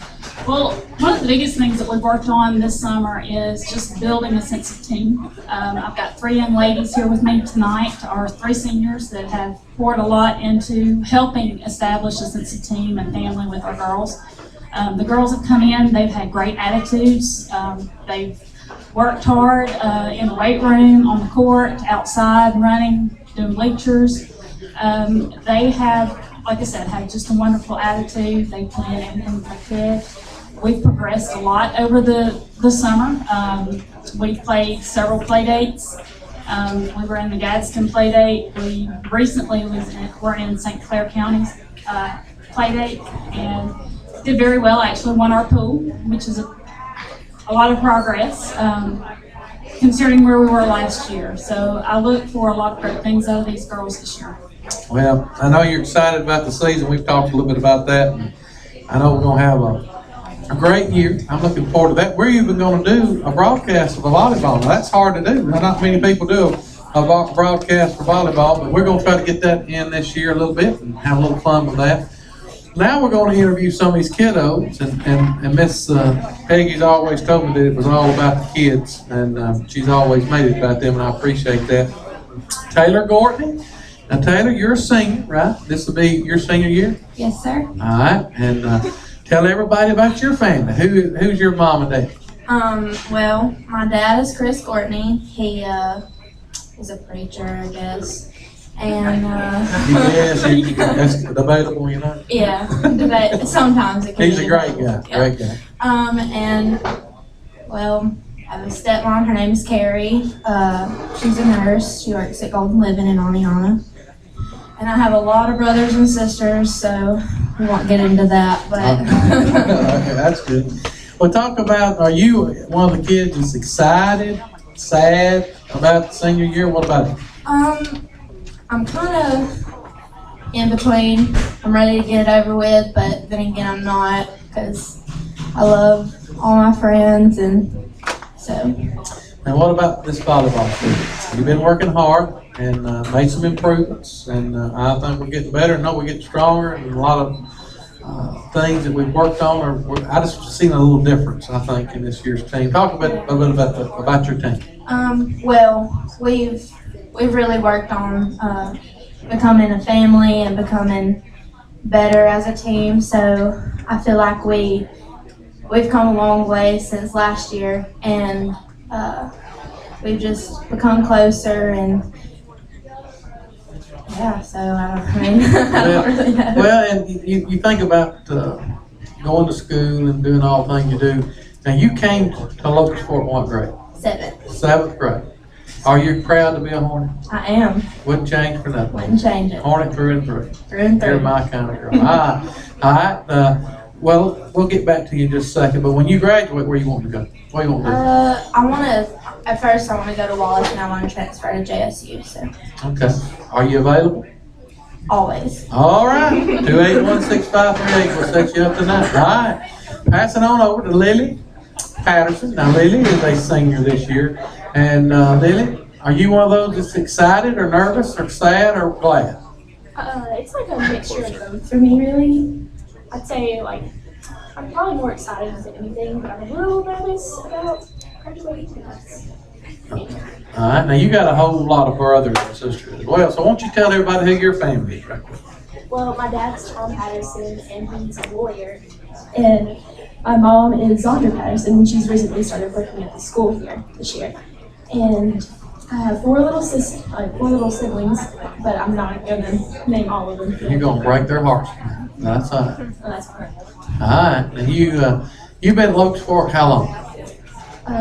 Well, one of the biggest things that we've worked on this summer is just building a sense of team. I've got 3 young ladies here with me tonight, our 3 seniors that have poured a lot into helping establish a sense of team and family with our girls. The girls have come in, they've had great attitudes. They've worked hard in the weight room, on the court, outside, running, doing bleachers. They have, like I said, had just a wonderful attitude. They put in everything they could. We've progressed a lot over the summer. We've played several play dates. We were in the Gadsden play date. We recently were in St. Clair County's play date and did very well. Actually won our pool, which is a lot of progress considering where we were last year. So I look for a lot of great things out of these girls this year. Well, I know you're excited about the season. We've talked a little bit about that. And I know we're going to have a great year. I'm looking forward to that. We're even going to do a broadcast of a volleyball. Now, that's hard to do. Not many people do a broadcast for volleyball, but we're going to try to get that in this year a little bit and have a little fun with that. Now we're going to interview some of these kiddos, and Miss Peggy's always told me that it was all about the kids, and she's always made it about them, and I appreciate that. Taylor Gortney. Now, Taylor, you're a senior, right? This will be your senior year? Yes, sir. All right, and tell everybody about your family. Who's your mom and dad? Well, my dad is Chris Courtney. He is a preacher, I guess. And yes, that's debatable, you know. Yeah, sometimes it can He's be a great guy, debatable. great guy. And well, I have a stepmom. Her name is Carrie. She's a nurse. She works at Golden Living in Aniana. And I have a lot of brothers and sisters, so we won't get into that. But Okay, that's good. Well, talk about, are you one of the kids that's excited, sad about the senior year? What about it? I'm kind of in between. I'm ready to get it over with, but then again, I'm not, because I love all my friends, and so. And what about this volleyball season? You've been working hard and made some improvements, and I think we're getting better. I know we're getting stronger, and a lot of things that we've worked on I just seen a little difference, I think, in this year's team. Talk a bit about your team. Well, we've really worked on becoming a family and becoming better as a team. So I feel like we've come a long way since last year, and we've just become closer. And yeah, so I don't really know. Well, and you think about going to school and doing all the things you do. Now, you came to Locust Fork what grade? 7th. 7th grade. Are you proud to be a Hornet? I am. Wouldn't change for nothing. Wouldn't change it. Hornet through and through. Through and through. You're my kind of girl. All right. Well, we'll get back to you in just a second. But when you graduate, where you want to go? What do you want to do? At first I want to go to Wallace, and I want to transfer to JSU, so. Okay. Are you available? Always. All right. 281-6538. We'll set you up tonight. All right. Pass it on over to Lily Patterson. Now, Lily is a senior this year. And Lily, are you one of those that's excited or nervous or sad or glad? It's like a mixture of both for me, really. I'd say, like, I'm probably more excited than anything, but I'm a little nervous about graduating. All right. Now, you got a whole lot of brothers and sisters as well. So, why don't you tell everybody who your family is right quick? Well, my dad's Tom Patterson, and he's a lawyer. And my mom is Zandra Patterson, and she's recently started working at the school here this year. And I have four little siblings, but I'm not gonna name all of them. You're gonna break their hearts. That's all right. Oh, that's correct. All right. And you've been at Locust Fork how long?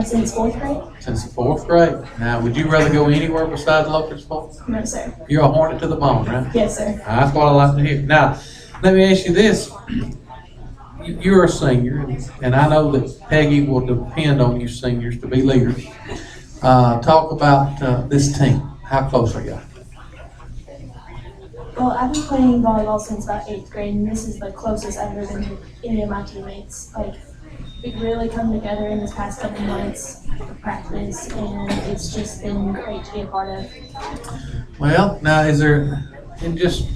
Since fourth grade? Since the fourth grade. Now, would you rather go anywhere besides Locust Fork? No, sir. You're a Hornet to the bone, right? Yes, sir. That's what I like to hear. Now, let me ask you this. You're a senior, and I know that Peggy will depend on you seniors to be leaders. Talk about this team. How close are you? Well, I've been playing volleyball since about 8th grade, and this is the closest I've ever been to any of my teammates. Like, we've really come together in this past couple months of practice, and it's just been great to be a part of. Well, now is there, and just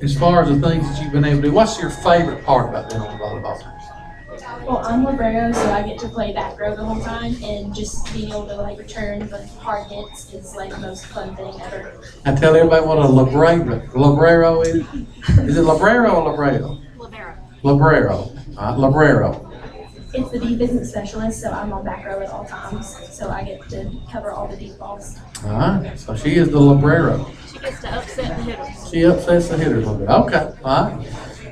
as far as the things that you've been able to do, what's your favorite part about being on the volleyball team? Well, I'm libero, so I get to play back row the whole time, and just being able to like return the hard hits is like the most fun thing ever. I tell everybody what a librero is. Is it librero or librero? Librero. Librero. It's the defensive specialist, so I'm on back row at all times, so I get to cover all the deep balls. All right. So she is the librero. She gets to upset the hitters. She upsets the hitters a little bit. Okay. All right.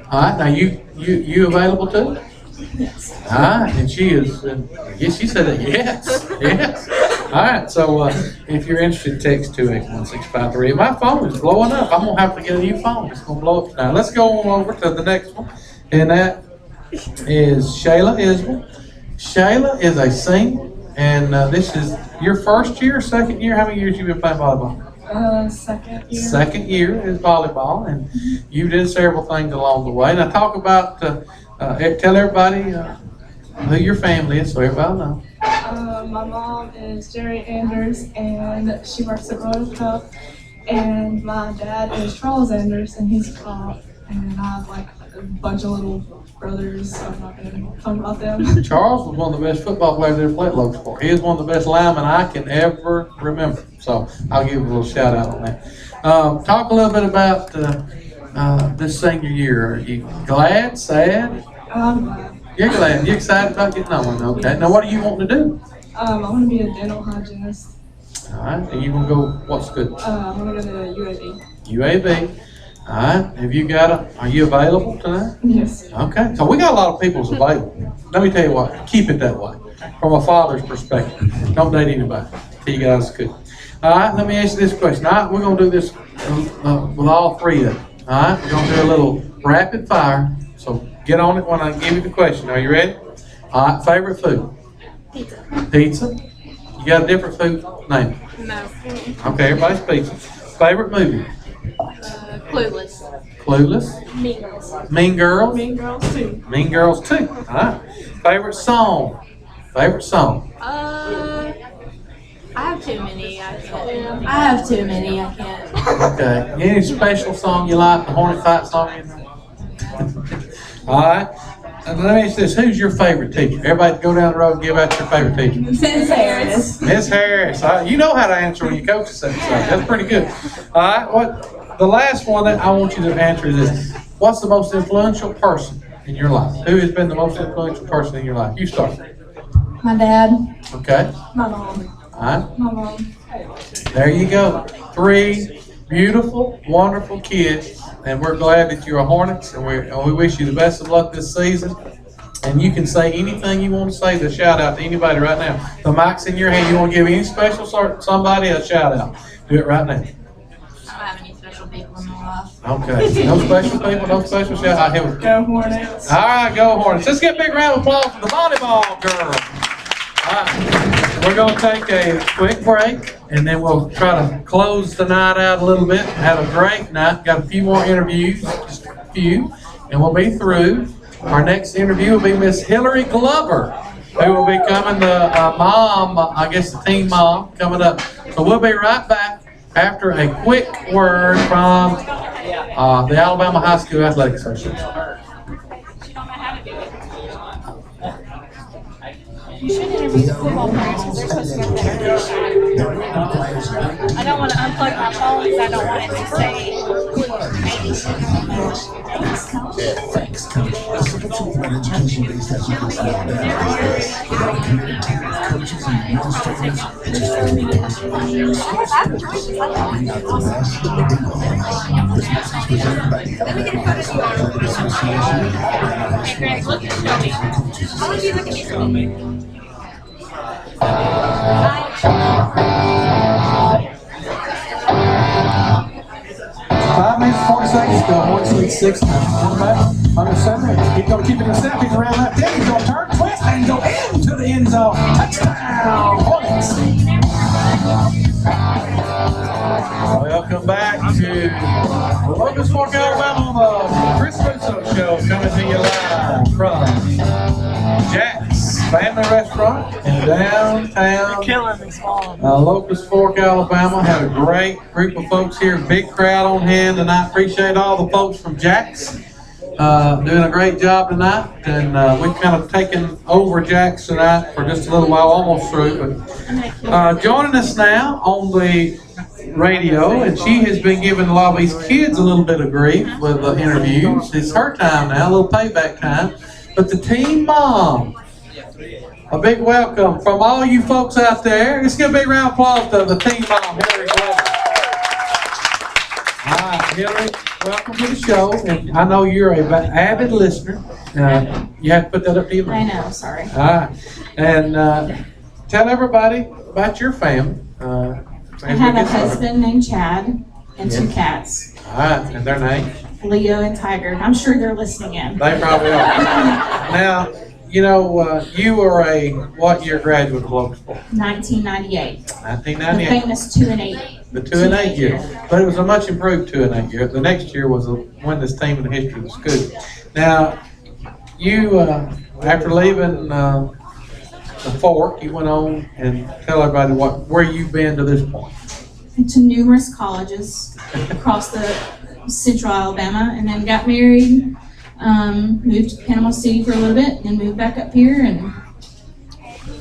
All right. Now you available too? Yes. All right. And she is. Yes, she said that. Yes. Yes. All right. So if you're interested, text 281-653. My phone is blowing up. I'm gonna have to get a new phone. It's gonna blow up now. Let's go on over to the next one, and that is Shayla Isbell. Shayla is a senior, and this is your first year, second year. How many years you been playing volleyball? Second year. Second year is volleyball, and you did several things along the way. Now talk about, tell everybody who your family is, so everybody knows. My mom is Jerry Anders, and she works at Royal Cup. And my dad is Charles Anders, and he's a cop. And I have like a bunch of little brothers, so I'm not going to talk about them. Charles was one of the best football players that ever played at Locust Fork. He is one of the best linemen I can ever remember. So I'll give him a little shout out on that. Talk a little bit about this senior year. Are you glad, sad? I'm glad. You're glad. You're excited about getting on. Okay. Now what do you want to do? I want to be a dental hygienist. All right. And you going to go, what school? I want to go to UAB. UAB. All right. Are you available tonight? Yes. Okay. So we got a lot of people available. Let me tell you what, keep it that way. From a father's perspective. Don't date anybody till you get out of school. All right. Let me ask you this question. All right. We're going to do this with all three of them. All right. We're going to do a little rapid fire. So get on it when I give you the question. Are you ready? All right. Favorite food? Pizza. Pizza. You got a different food name? No. Okay. Everybody's pizza. Favorite movie? Clueless. Clueless. Mean Girls. Mean Girls. Mean Girls too. Mean Girls 2. All right. Favorite song? Favorite song? I have too many. I have too many. I can't. Okay. Any special song you like? The Hornet Fight song? You know? All right. And let me ask you this. Who's your favorite teacher? Everybody go down the road and give out your favorite teacher. Miss Harris. Miss Harris. All right. You know how to answer when your coach says something. That's pretty good. All right. The last one that I want you to answer is this. What's the most influential person in your life? Who has been the most influential person in your life? You start. My dad. Okay. My mom. All right. My mom. There you go. 3 beautiful, wonderful kids. And we're glad that you're a Hornets, and we wish you the best of luck this season. And you can say anything you want to say to shout out to anybody right now. The mic's in your hand. You want to give any special somebody a shout out? Do it right now. I don't have any special people in my life. Okay. No special people, no special shout out. Here we go. Go Hornets. All right, go Hornets. Let's get a big round of applause for the volleyball girl. All right. We're going to take a quick break, and then we'll try to close the night out a little bit. Have a great night. Got a few more interviews, just a few, and we'll be through. Our next interview will be Miss Hillary Glover, who will be coming, the mom, I guess the team mom, coming up. So we'll be right back after a quick word from the Alabama High School Athletic Association. You should interview the football players because they're supposed to get better. I don't want to unplug my phone because I don't want it to say Thanks, Coach. An education based at your personal coaches and administrators, bring out the best in the performance. This message presented by the Alabama High School Athletic Association and Alabama High School Athletic Coaches Association. 5 minutes, 40 seconds to go. 126. Quarterback under center. He's going to keep it himself. He's around left end. He's going to turn, twist, and go into the end zone. Touchdown, Hornets. Welcome back to the Locust Fork, Alabama, the Chris Musso Show, coming to you live from Jack's Family Restaurant in downtown Locust Fork, Alabama. Had a great group of folks here, big crowd on hand tonight. Appreciate all the folks from Jack's doing a great job tonight, and we've kind of taken over Jack's tonight for just a little while, almost through. But joining us now on the radio, and she has been giving a lot of these kids a little bit of grief with the interviews. It's her time now, a little payback time. But the team mom, a big welcome from all you folks out there. It's going to be a round of applause to the team mom, Hillary Glover. All right, Hillary, welcome to the show. And I know you're an avid listener. You have to put that up to you. I know, sorry. All right. And tell everybody about your family. I have a husband named Chad and two cats. All right, and their names? Leo and Tiger. I'm sure they're listening in. They probably are. Now, you know, you are a what year graduate of Locust Fork? 1998. 1998. The famous 2 and 8. The 2 and 8 year. But it was a much improved 2 and 8 year. The next year was the winningest team in the history of the school. Now, you, after leaving the Fork, you went on and tell everybody where you've been to this point. To numerous colleges across the central Alabama, and then got married, moved to Panama City for a little bit, and then moved back up here, and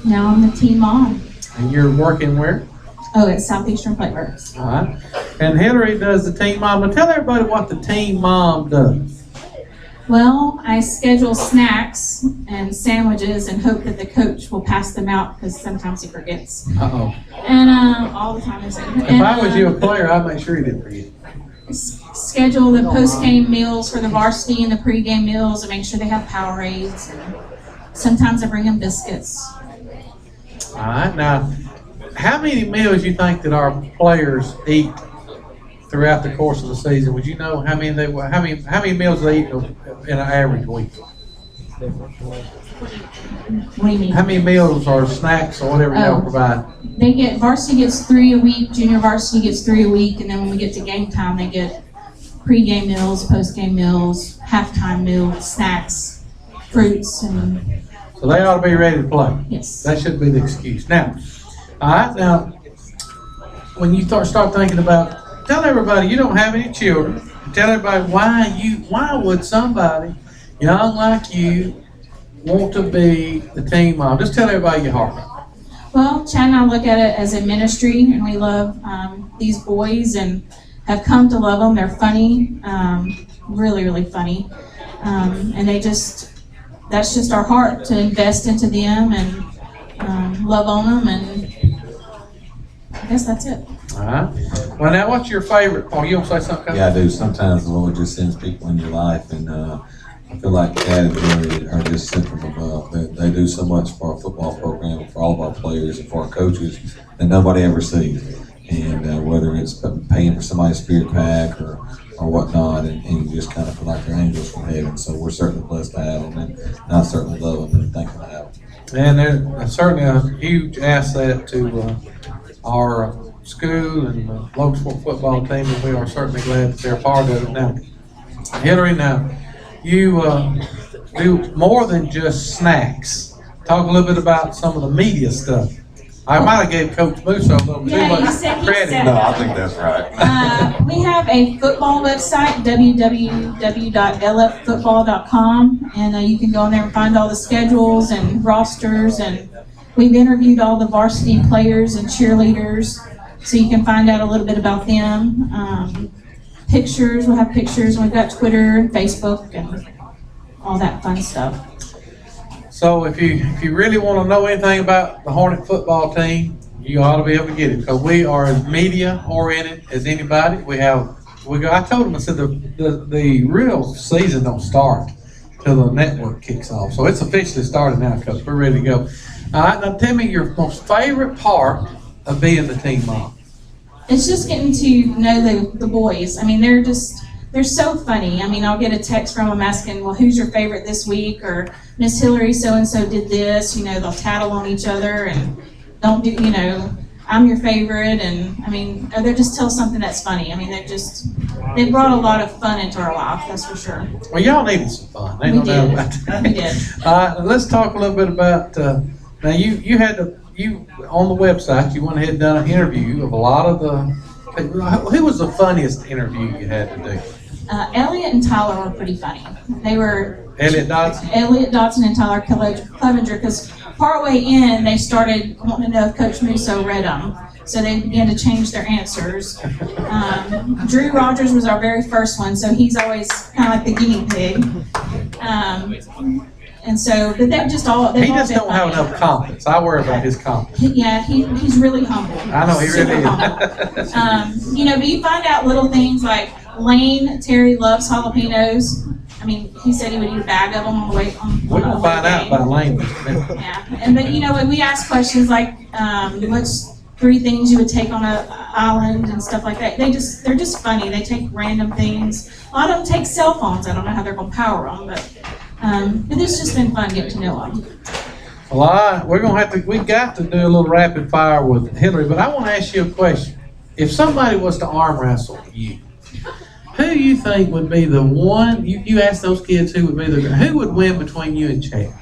now I'm the team mom. And you're working where? Oh, at Southeastern Plateworks. All right. And Hillary does the team mom. Now tell everybody what the team mom does. Well, I schedule snacks and sandwiches and hope that the coach will pass them out because sometimes he forgets. Uh-oh. And all the time. If I was you a player, I'd make sure he didn't forget. Schedule the post-game meals for the varsity and the pre-game meals and make sure they have Powerades. And sometimes I bring them biscuits. All right. Now, how many meals you think that our players eat throughout the course of the season? Would you know how many meals they eat in an average week? What do you mean? How many meals or snacks or whatever y'all provide? Varsity gets 3 a week, junior varsity gets 3 a week, and then when we get to game time, they get pre-game meals, post-game meals, halftime meals, snacks, fruits, and so they ought to be ready to play. Yes. That should be the excuse. Now, all right, now, when you start thinking about, tell everybody you don't have any children. Tell everybody why would somebody young like you want to be the team mom? Just tell everybody your heart. Well, Chad and I look at it as a ministry, and we love these boys and have come to love them. They're funny, really, really funny. And that's just our heart to invest into them and love on them, and I guess that's it. All right. Well, now, what's your favorite? Oh, you want to say something? Yeah, I do. Sometimes the Lord just sends people in your life, and I feel like Chad and Hillary are just sent from above. They do so much for our football program, for all of our players, and for our coaches that nobody ever sees. And whether it's paying for somebody's spirit pack or whatnot, and you just kind of feel like they're angels from heaven. So we're certainly blessed to have them, and I certainly love them and thankful to have them. And they're certainly a huge asset to our school and the Locust Fork football team, and we are certainly glad that they're part of it. Now, Hillary, now, you do more than just snacks. Talk a little bit about some of the media stuff. I might have gave Coach Musso a little too much credit. No, I think that's right. We have a football website, www.lffootball.com, and you can go in there and find all the schedules and rosters, and we've interviewed all the varsity players and cheerleaders, so you can find out a little bit about them. pictures. We'll have pictures, and we've got Twitter and Facebook and all that fun stuff. So if you really want to know anything about the Hornet football team, you ought to be able to get it, because we are as media oriented as anybody. I told them, I said the real season don't start till the network kicks off. So it's officially started now, Coach. We're ready to go. All right, now tell me your most favorite part of being the team mom. It's just getting to know the boys. I mean, they're so funny. I mean, I'll get a text from them asking, well, who's your favorite this week? Or Miss Hillary so-and-so did this. You know, they'll tattle on each other and don't do, you know, I'm your favorite. And I mean, or they'll just tell something that's funny. I mean, they brought a lot of fun into our life, that's for sure. Well, y'all needed some fun. They don't know about that. We did. Let's talk a little bit about, now you on the website, you went ahead and done an interview of a lot of who was the funniest interview you had to do? Elliot and Tyler were pretty funny. They were Elliot Dodson and Tyler Clevenger, because partway in they started wanting to know if Coach Musso read them, so they began to change their answers. Drew Rogers was our very first one, so he's always kind of like the guinea pig. And so, but they've just all. He just don't have enough confidence. I worry about his confidence. Yeah, he's really humble. I know, he really is. You know, but you find out little things like Terry loves jalapenos. I mean, he said he would eat a bag of them on the way. We're going to find out by Lane. Yeah, and but you know, when we ask questions like, what's 3 things you would take on an island and stuff like that, they're just funny. They take random things. A lot of them take cell phones. I don't know how they're going to power them, but it's just been fun getting to know them. Well, we got to do a little rapid fire with Hillary, but I want to ask you a question. If somebody was to arm wrestle you, who you think would be the one, you ask those kids who would win between you and Chad?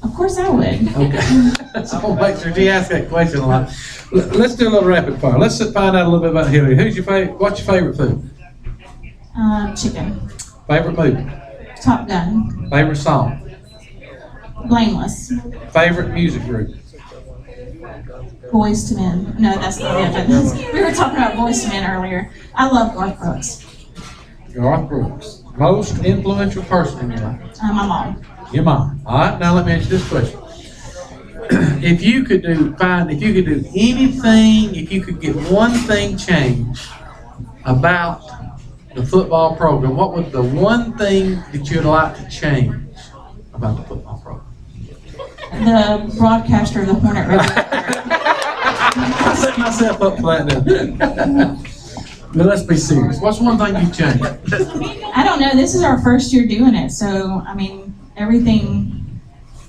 Of course I would. Okay. So make sure she asks that question a lot. Let's do a little rapid fire. Let's find out a little bit about Hillary. What's your favorite food? Chicken. Favorite movie? Top Gun. Favorite song? Blameless. Favorite music group? Boys to Men. No, that's not it. But we were talking about Boys to Men earlier. I love Garth Brooks. Garth Brooks. Most influential person in your life? My mom. Your mom. All right, now let me ask you this question. If you could do anything, if you could get one thing changed about the football program, what would the one thing that you'd like to change about the football program? The broadcaster of the Hornet Radio. I set myself up for that now. But let's be serious. What's one thing you change? I don't know. This is our first year doing it, so I mean, everything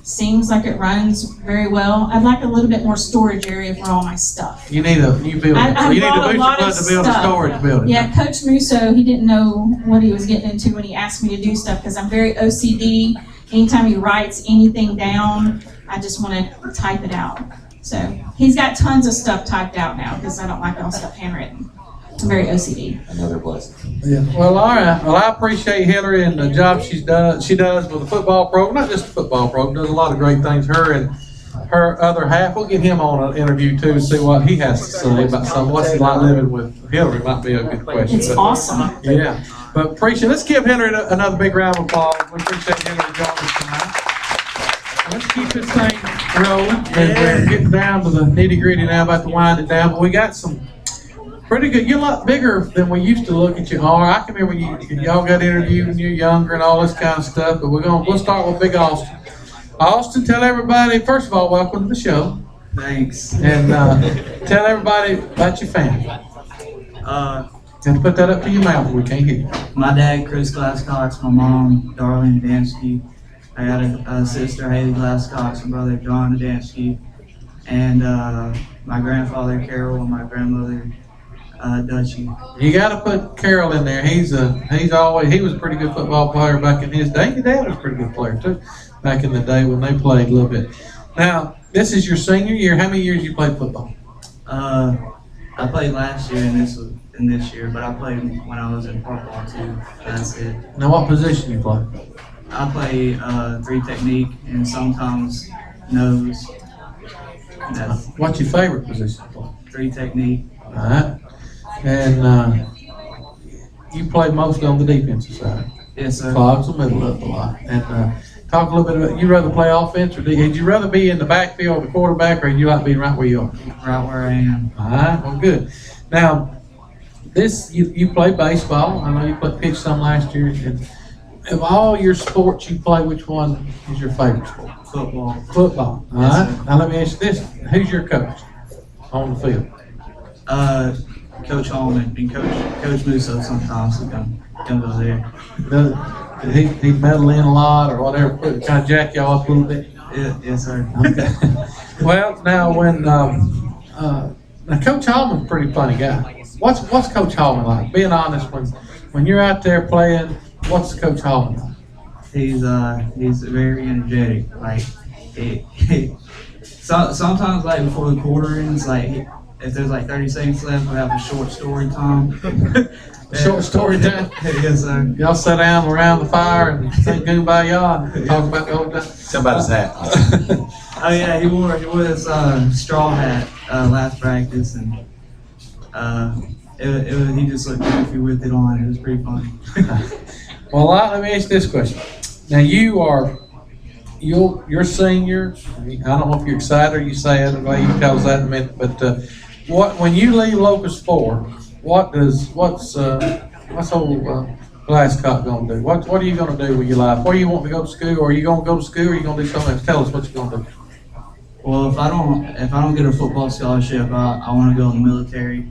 seems like it runs very well. I'd like a little bit more storage area for all my stuff. You need a new building. So you need to boost your blood to build a storage building. Yeah, Coach Musso, he didn't know what he was getting into when he asked me to do stuff, because I'm very OCD. Anytime he writes anything down, I just want to type it out. So he's got tons of stuff typed out now, because I don't like all stuff handwritten. I'm very OCD. Another blessing. Yeah. Well, all right. Well, I appreciate Hillary and the job she does with the football program. Not just the football program, does a lot of great things. Her and her other half. We'll get him on an interview too, see what he has to say about what's it like living with Hillary. Might be a good question. It's awesome. Yeah. But appreciate. Let's give Hillary another big round of applause. We appreciate Hillary joining us tonight. Let's keep this thing rolling. And we're getting down to the nitty gritty now, about to wind it down. But we got some pretty good. You're a lot bigger than we used to look at you. I can remember when y'all got interviewed when you're younger and all this kind of stuff. But we'll start with Big Austin. Austin, tell everybody, first of all, welcome to the show. Thanks. And tell everybody about your family. And put that up to your mouth, we can't hear you. My dad, Chris Glasscox, my mom, Darlene Dansky. I got a sister, Haley Glasscox, and brother, John Dansky. And my grandfather, Carol, and my grandmother, Dutchie. You got to put Carol in there. He was a pretty good football player back in his day. Your dad was a pretty good player too, back in the day when they played a little bit. Now, this is your senior year. How many years you played football? I played last year and this year, but I played when I was in football too. That's it. Now, what position you play? I play 3 technique and sometimes nose. What's your favorite position to play? 3 technique. All right. And you play mostly on the defensive side. Yes, sir. Clogs the middle up a lot. And talk a little bit about, you rather play offense or would you rather be in the backfield, the quarterback, or you like being right where you are? Right where I am. All right, well, good. Now, you play baseball. I know you pitched some last year. And of all your sports you play, which one is your favorite sport? Football. Football. All Yes, right. Now let me ask you this: who's your coach on the field? Coach Holman and Coach Musso sometimes will come go there. Does he meddle in a lot or whatever? Kind of jack y'all up a little bit. Yeah, yes, sir. Okay. Well, now when now Coach Holman's a pretty funny guy. What's Coach Holman like? Being honest, when you're out there playing, what's Coach Holman like? He's very energetic. Like sometimes like before the quarter ends, like if there's like 30 seconds left, we have a short story time. Short story time? Yes, sir. Y'all sit down around the fire and sing Kumbaya and talk about the whole time? Tell about his hat. Oh yeah, he wore his straw hat last practice, and he just looked goofy with it on. It was pretty funny. Well, let me ask this question. Now you're senior. I mean, I don't know if you're excited or you sad, or you can tell us that in a minute. But when you leave Locust 4, what's old Glasscock gonna do? What are you gonna do with your life? Where you want to go to school? Or are you gonna go to school? Or are you gonna do something else? Tell us what you're gonna do. Well, if I don't get a football scholarship, I want to go in the military,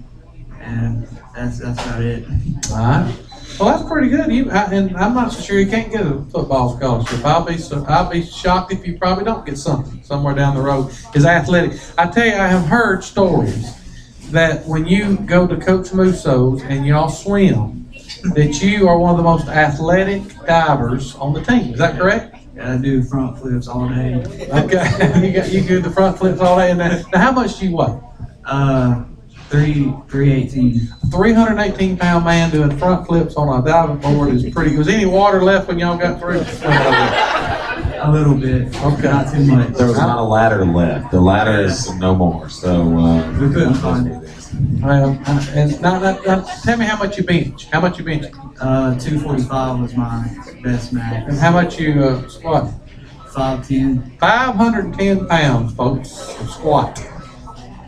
and that's about it. All right. Well, that's pretty good. And I'm not so sure you can't get a football scholarship. I'll be shocked if you probably don't get something somewhere down the road. Is athletic. I tell you, I have heard stories that when you go to Coach Musso's and y'all swim, that you are one of the most athletic divers on the team. Is that correct? Yeah, I do front flips all day. Okay, you do the front flips all day. And now how much do you weigh? 318. 318-pound man doing front flips on a diving board is pretty good. Was any water left when y'all got through? A little bit. Okay. Not too much. There was not a ladder left. The ladder is no more. So we couldn't find it. Well, and now, tell me how much you bench. How much you bench? 245 was my best max. And how much you squat? 510. 510 pounds, folks, of squat.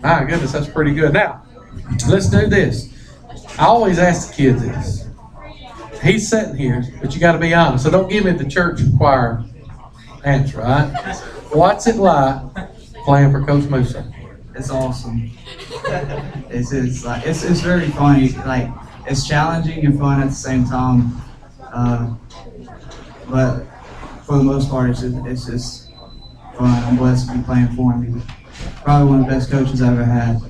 My goodness, that's pretty good. Now, let's do this. I always ask the kids this. He's sitting here, but you got to be honest. So don't give me the church choir answer, right? What's it like playing for Coach Musso? It's awesome. It's very funny. Like it's challenging and fun at the same time. But for the most part, it's just fun. I'm blessed to be playing for him. He's probably one of the best coaches I've ever had.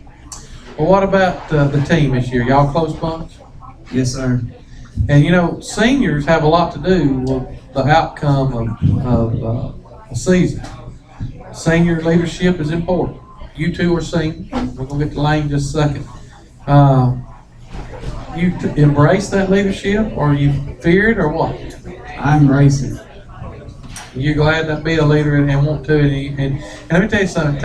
Well, what about the team this year? Y'all close bunch? Yes, sir. And seniors have a lot to do with the outcome of a season. Senior leadership is important. You two are seniors. We're going to get to Lane in just a second. You embrace that leadership, or you fear it, or what? I embrace it. You're glad to be a leader and want to. And let me tell you something.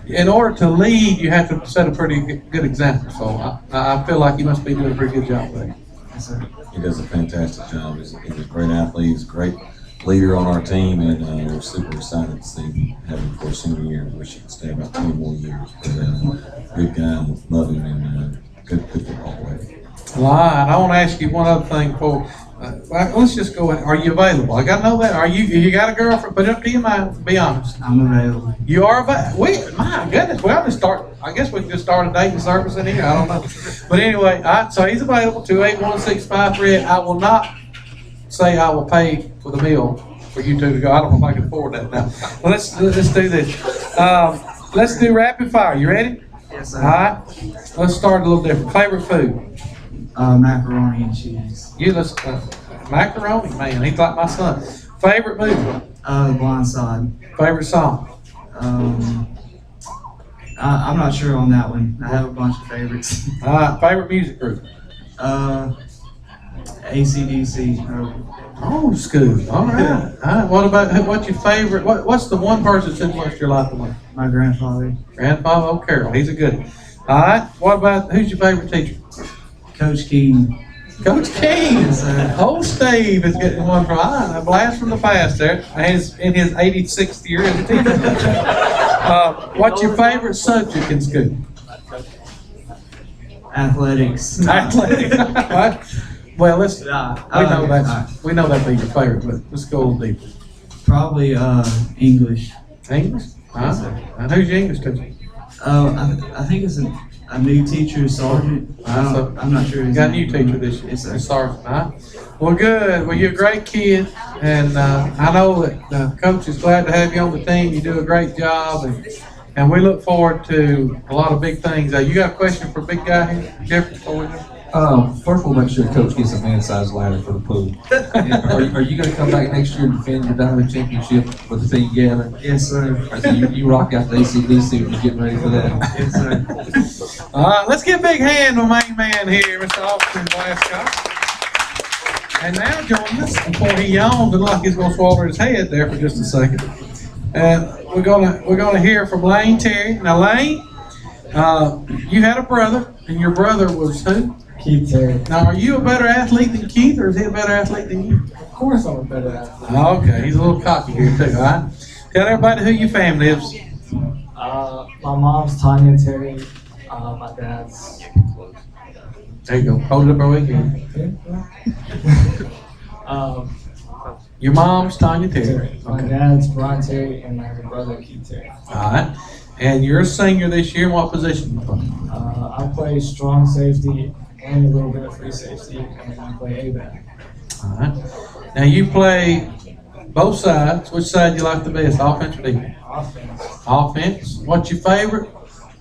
In order to lead, you have to set a pretty good example. So I feel like you must be doing a pretty good job with it. Yes, sir. he does a fantastic job. He's a great athlete. He's a great leader on our team, and we're super excited to see him have him for a senior year. Wish he could stay about 2 more years. But good guy, love him, and good football player. Well, I want to ask you one other thing before. Let's just go ahead. Are you available? I got to know that. Are you got a girlfriend? Put it up to your mind. Be honest. I'm available. You are available. My goodness. Well, I guess we can just start a dating service in here. I don't know. But anyway, so he's available. 281-6538. I will not say I will pay for the meal for you two to go. I don't know if I can afford that now. Well, let's do this. Let's do rapid fire. You ready? Yes, sir. All right. Let's start a little different. Favorite food? Macaroni and cheese. Macaroni, man. He's like my son. Favorite movie? The Blind Side. Favorite song? I'm not sure on that one. I have a bunch of favorites. Favorite music group? AC/DC. Old school. All right. What's your favorite? What's the one person that's influenced your life the most? My grandfather. Grandfather Carroll. He's a good one. All right. Who's your favorite teacher? Coach King. Coach King. Old Steve is getting one from a blast from the past there. In his 86th year as a teacher. What's your favorite subject in school? Athletics. Athletics. What? Well, we know that'd be your favorite, but let's go a little deeper. Probably English. English? Yes, sir. And who's your English teacher? I think it's a new teacher, Sergeant. I'm not sure. You got a new teacher this year. Yes, sir. Sergeant, huh? Well, good. Well, you're a great kid, and I know that Coach is glad to have you on the team. You do a great job, and we look forward to a lot of big things. You got a question for big guy here, Jeffrey? First we'll make sure Coach gets a man-sized ladder for the pool. Are you going to come back next year and defend your diamond championship with the team gathering? Yes, sir. So you rock out the ACDC when you're getting ready for that. Yes, sir. All right, let's give a big hand to my main man here, Mr. Austin Glasgow. And now joining us, before he yawns and like he's going to swallow his head there for just a second. And we're gonna hear from Lane Terry. Now, Lane, you had a brother, and your brother was who? Keith Terry. Now, are you a better athlete than Keith, or is he a better athlete than you? Of course I'm a better athlete. Okay, he's a little cocky here too, all right? Tell everybody who your family is. My mom's Tanya Terry. My dad's... There you go. Hold it up our way again. Your mom's Tanya Terry. My dad's Brian Terry, and I have a brother, Keith Terry. All right. And you're a senior this year. What position do you play? I play strong safety and a little bit of free safety, and I play A-back. All right. Now you play both sides. Which side do you like the best, offense or defense? Offense. Offense. What's your favorite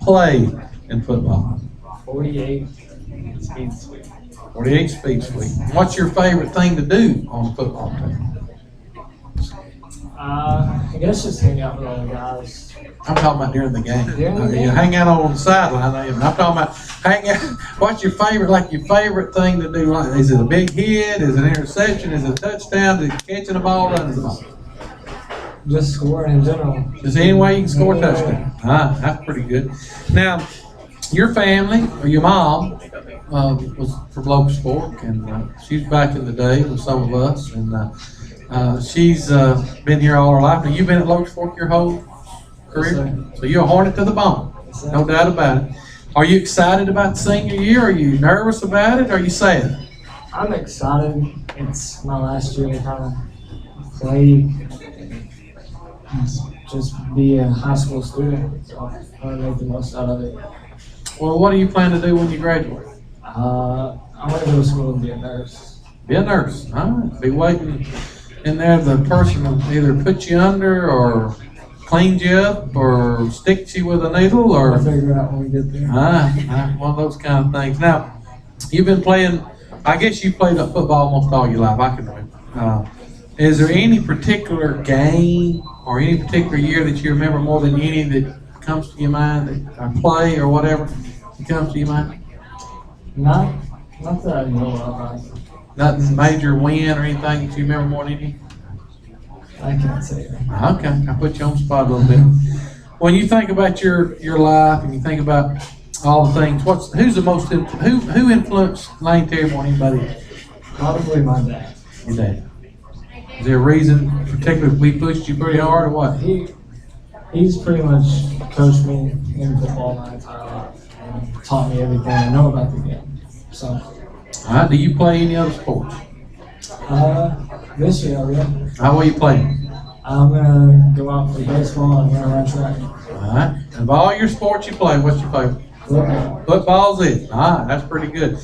play in football? 48 speed sweep. 48 speed sweep. What's your favorite thing to do on the football team? I guess just hang out with all the guys. I'm talking about during the game. During the game? You hang out on the sideline. I'm talking about hang out. What's your favorite thing to do? Like, is it a big hit? Is it an interception? Is it a touchdown? Is it catching the ball, running the ball? Just scoring in general. Is there any way you can score a touchdown? That's pretty good. Now, your family or your mom was from Locust Fork, and she's back in the day with some of us, and she's been here all her life. And you've been at Locust Fork your whole career? Yes, So you're a Hornet to the bone. Yes, No doubt about it. Are you excited about senior year? Are you nervous about it? Or are you sad? I'm excited. It's my last year to kind of play, just be a high school student. So I'm going to make the most out of it. Well, what do you plan to do when you graduate? I want to go to school and be a nurse. Be a nurse. All right. Be waiting in there. The person will either put you under or cleans you up or sticks you with a needle or... We'll figure it out when we get there. One of those kind of things. Now, you've been playing, I guess you played football almost all your life, I can remember. Is there any particular game or any particular year that you remember more than any that comes to your mind, or play or whatever that comes to your mind? Not that I know of. Nothing major win or anything that you remember more than any? I can't say that. Okay, I put you on the spot a little bit. When you think about your life and you think about all the things, who's the most who influenced Lane Terry more than anybody else? Probably my dad. Your dad. Is there a reason, particularly we pushed you pretty hard or what? He's pretty much coached me in football my entire life and taught me everything I know about the game. So. All right. Do you play any other sports? This year, yeah. How are you playing? I'm gonna go out for baseball and run track. All right. Of all your sports you play, what's your favorite? Football. Football's it. All right. That's pretty good.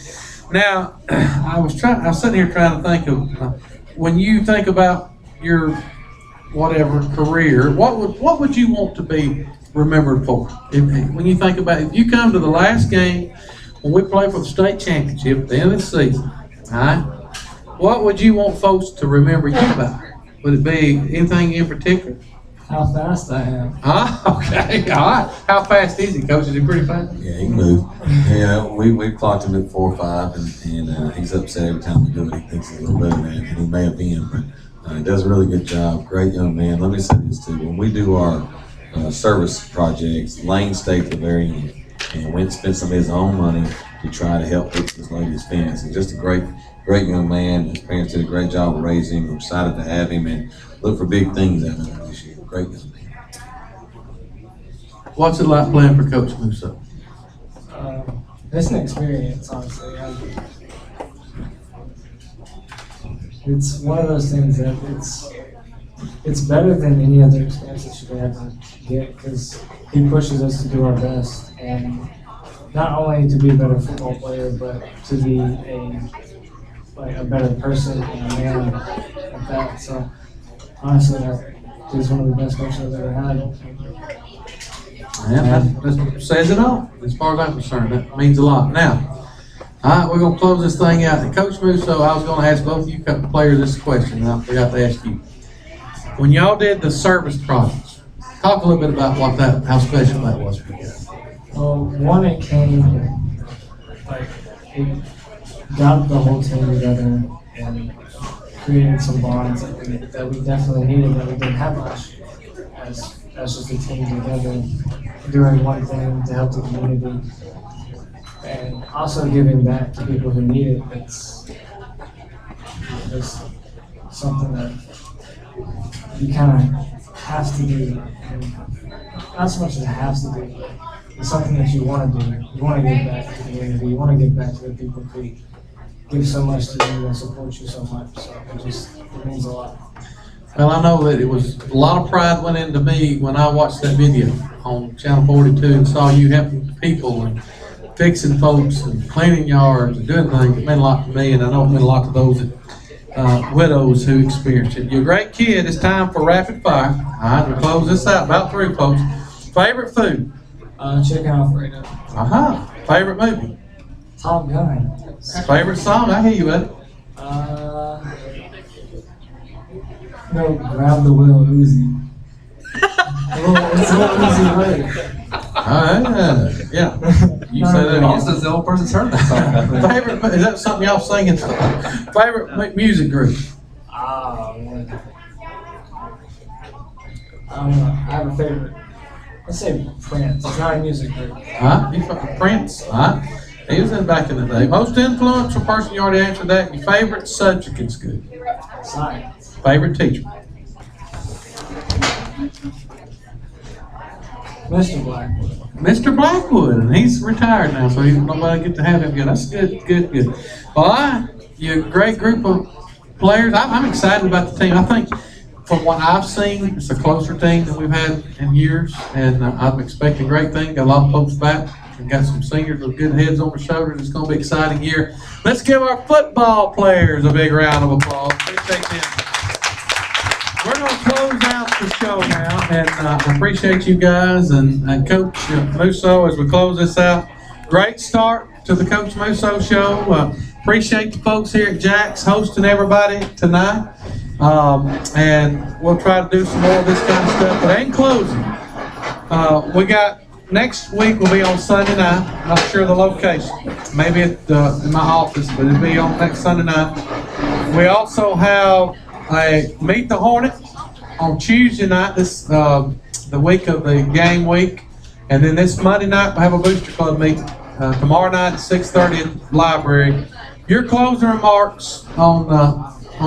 Now, I was sitting here trying to think of when you think about your whatever career, what would you want to be remembered for? When you think about if you come to the last game when we play for the state championship at the end of the season, all right, what would you want folks to remember you by? Would it be anything in particular? How fast I am. Okay, all right. How fast is he, Coach? Is he pretty fast? Yeah, he can move. Yeah, we clocked him at 4.5, and he's upset every time we do it. He thinks he's a little better than that, and he may have been, but he does a really good job. Great young man. Let me say this too: when we do our service projects, Lane stays at the very end. and went and spent some of his own money to try to help fix this lady's fence. And just a great young man. His parents did a great job of raising him. We're excited to have him and look for big things out of him this year. Great young man. What's it like playing for Coach Musso? It's an experience, honestly. It's one of those things that it's better than any other experience that you could ever get, because he pushes us to do our best, and not only to be a better football player, but to be a better person and a man like that. So honestly, he's one of the best coaches I've ever had. And that says it all, as far as I'm concerned. That means a lot. Now, all right, we're going to close this thing out. And Coach Musso, I was going to ask both of you players this question, and I forgot to ask you. When y'all did the service projects, talk a little bit about how special that was for you guys. Well, one, it got the whole team together and created some bonds that we definitely needed that we didn't have last year. As just a team together, doing one thing to help the community, and also giving back to people who need it. It's something that you kind of have to do, and not so much as have to do, but it's something that you want to do. You want to give back to the community. You want to give back to the people who give so much to you and support you so much. So it means a lot. Well, I know that it was a lot of pride went into me when I watched that video on Channel 42 and saw you helping people and fixing folks and cleaning yards and doing things. It meant a lot to me, and I know it meant a lot to those widows who experienced it. You're a great kid. It's time for rapid fire. All right, we'll close this out. About three, folks. Favorite food? Chicken Alfredo. Favorite movie? Top Gun. Favorite song? I hear you, buddy. No, grab the wheel, Uzi. It's a little easy way. Yeah. You say that again. Austin's the only person's heard that song. Favorite, is that something y'all singing? Favorite music group? Oh, man. I don't know. I have a favorite. Let's say Prince. It's not a music group. Prince? He was in back in the day. Most influential person, you already answered that. Your favorite subject in school? Science. Favorite teacher? Mr. Blackwood. Mr. Blackwood, and he's retired now, so nobody get to have him again. That's good. Well, you're a great group of players. I'm excited about the team. I think from what I've seen, it's a closer team than we've had in years, and I'm expecting great things. Got a lot of folks back. We've got some seniors with good heads on their shoulders. It's going to be an exciting year. Let's give our football players a big round of applause. Appreciate them. We're going to close out the show now, and I appreciate you guys and Coach Musso as we close this out. Great start to the Coach Musso show. Appreciate the folks here at Jack's hosting everybody tonight. And we'll try to do some more of this kind of stuff. But in closing, we got next week will be on Sunday night. Not sure the location. Maybe at in my office, but it'll be on next Sunday night. We also have a Meet the Hornet on Tuesday night. This the week of the game week, and then this Monday night we'll have a Booster Club meeting. Tomorrow night at 6:30 at the library. Your closing remarks on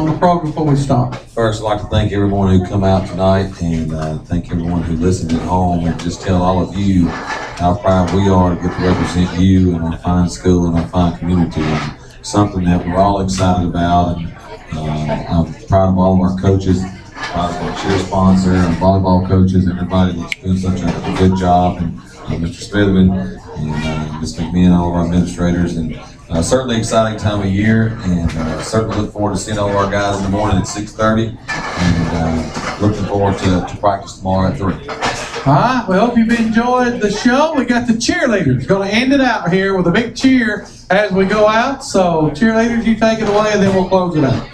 the program before we start. First, I'd like to thank everyone who come out tonight, and thank everyone who listened at home, and just tell all of you how proud we are to get to represent you and our fine school and our fine community. And something that we're all excited about, and I'm proud of all of our coaches, proud of our cheer sponsor, our volleyball coaches, everybody that's doing such a good job, and Mr. Smithman and Ms. McMahon, all of our administrators, and certainly exciting time of year, and certainly look forward to seeing all of our guys in the morning at 6:30, and looking forward to practice tomorrow at 3. All right, we hope you've enjoyed the show. We got the cheerleaders going to end it out here with a big cheer as we go out. So cheerleaders, you take it away, and then we'll close it out.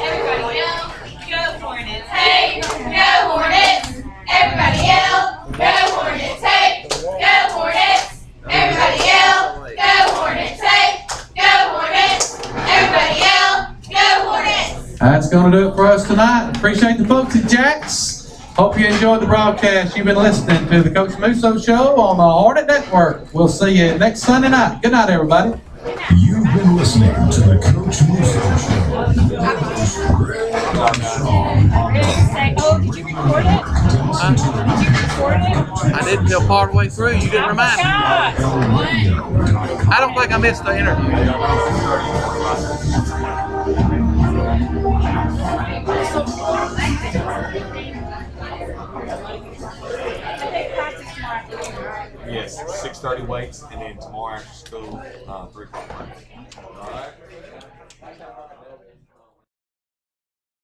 Everybody yell, go Hornets, hey, go Hornets. Everybody yell, go Hornets, hey, go Hornets. Everybody yell, go Hornets, hey, go Hornets. Everybody yell, go Hornets. That's going to do it for us tonight. Appreciate the folks at Jack's Hope you enjoyed the broadcast. You've been listening to the Coach Musso Show on the Hornet Network. We'll see you next Sunday night. Good night, everybody. You've been listening to the Coach Musso Show. Oh, did you record it? Did you record it? I did until part way through. You didn't remind me. I don't think I missed the interview. Yes, 6:30 weights, and then tomorrow after school, 3 o'clock.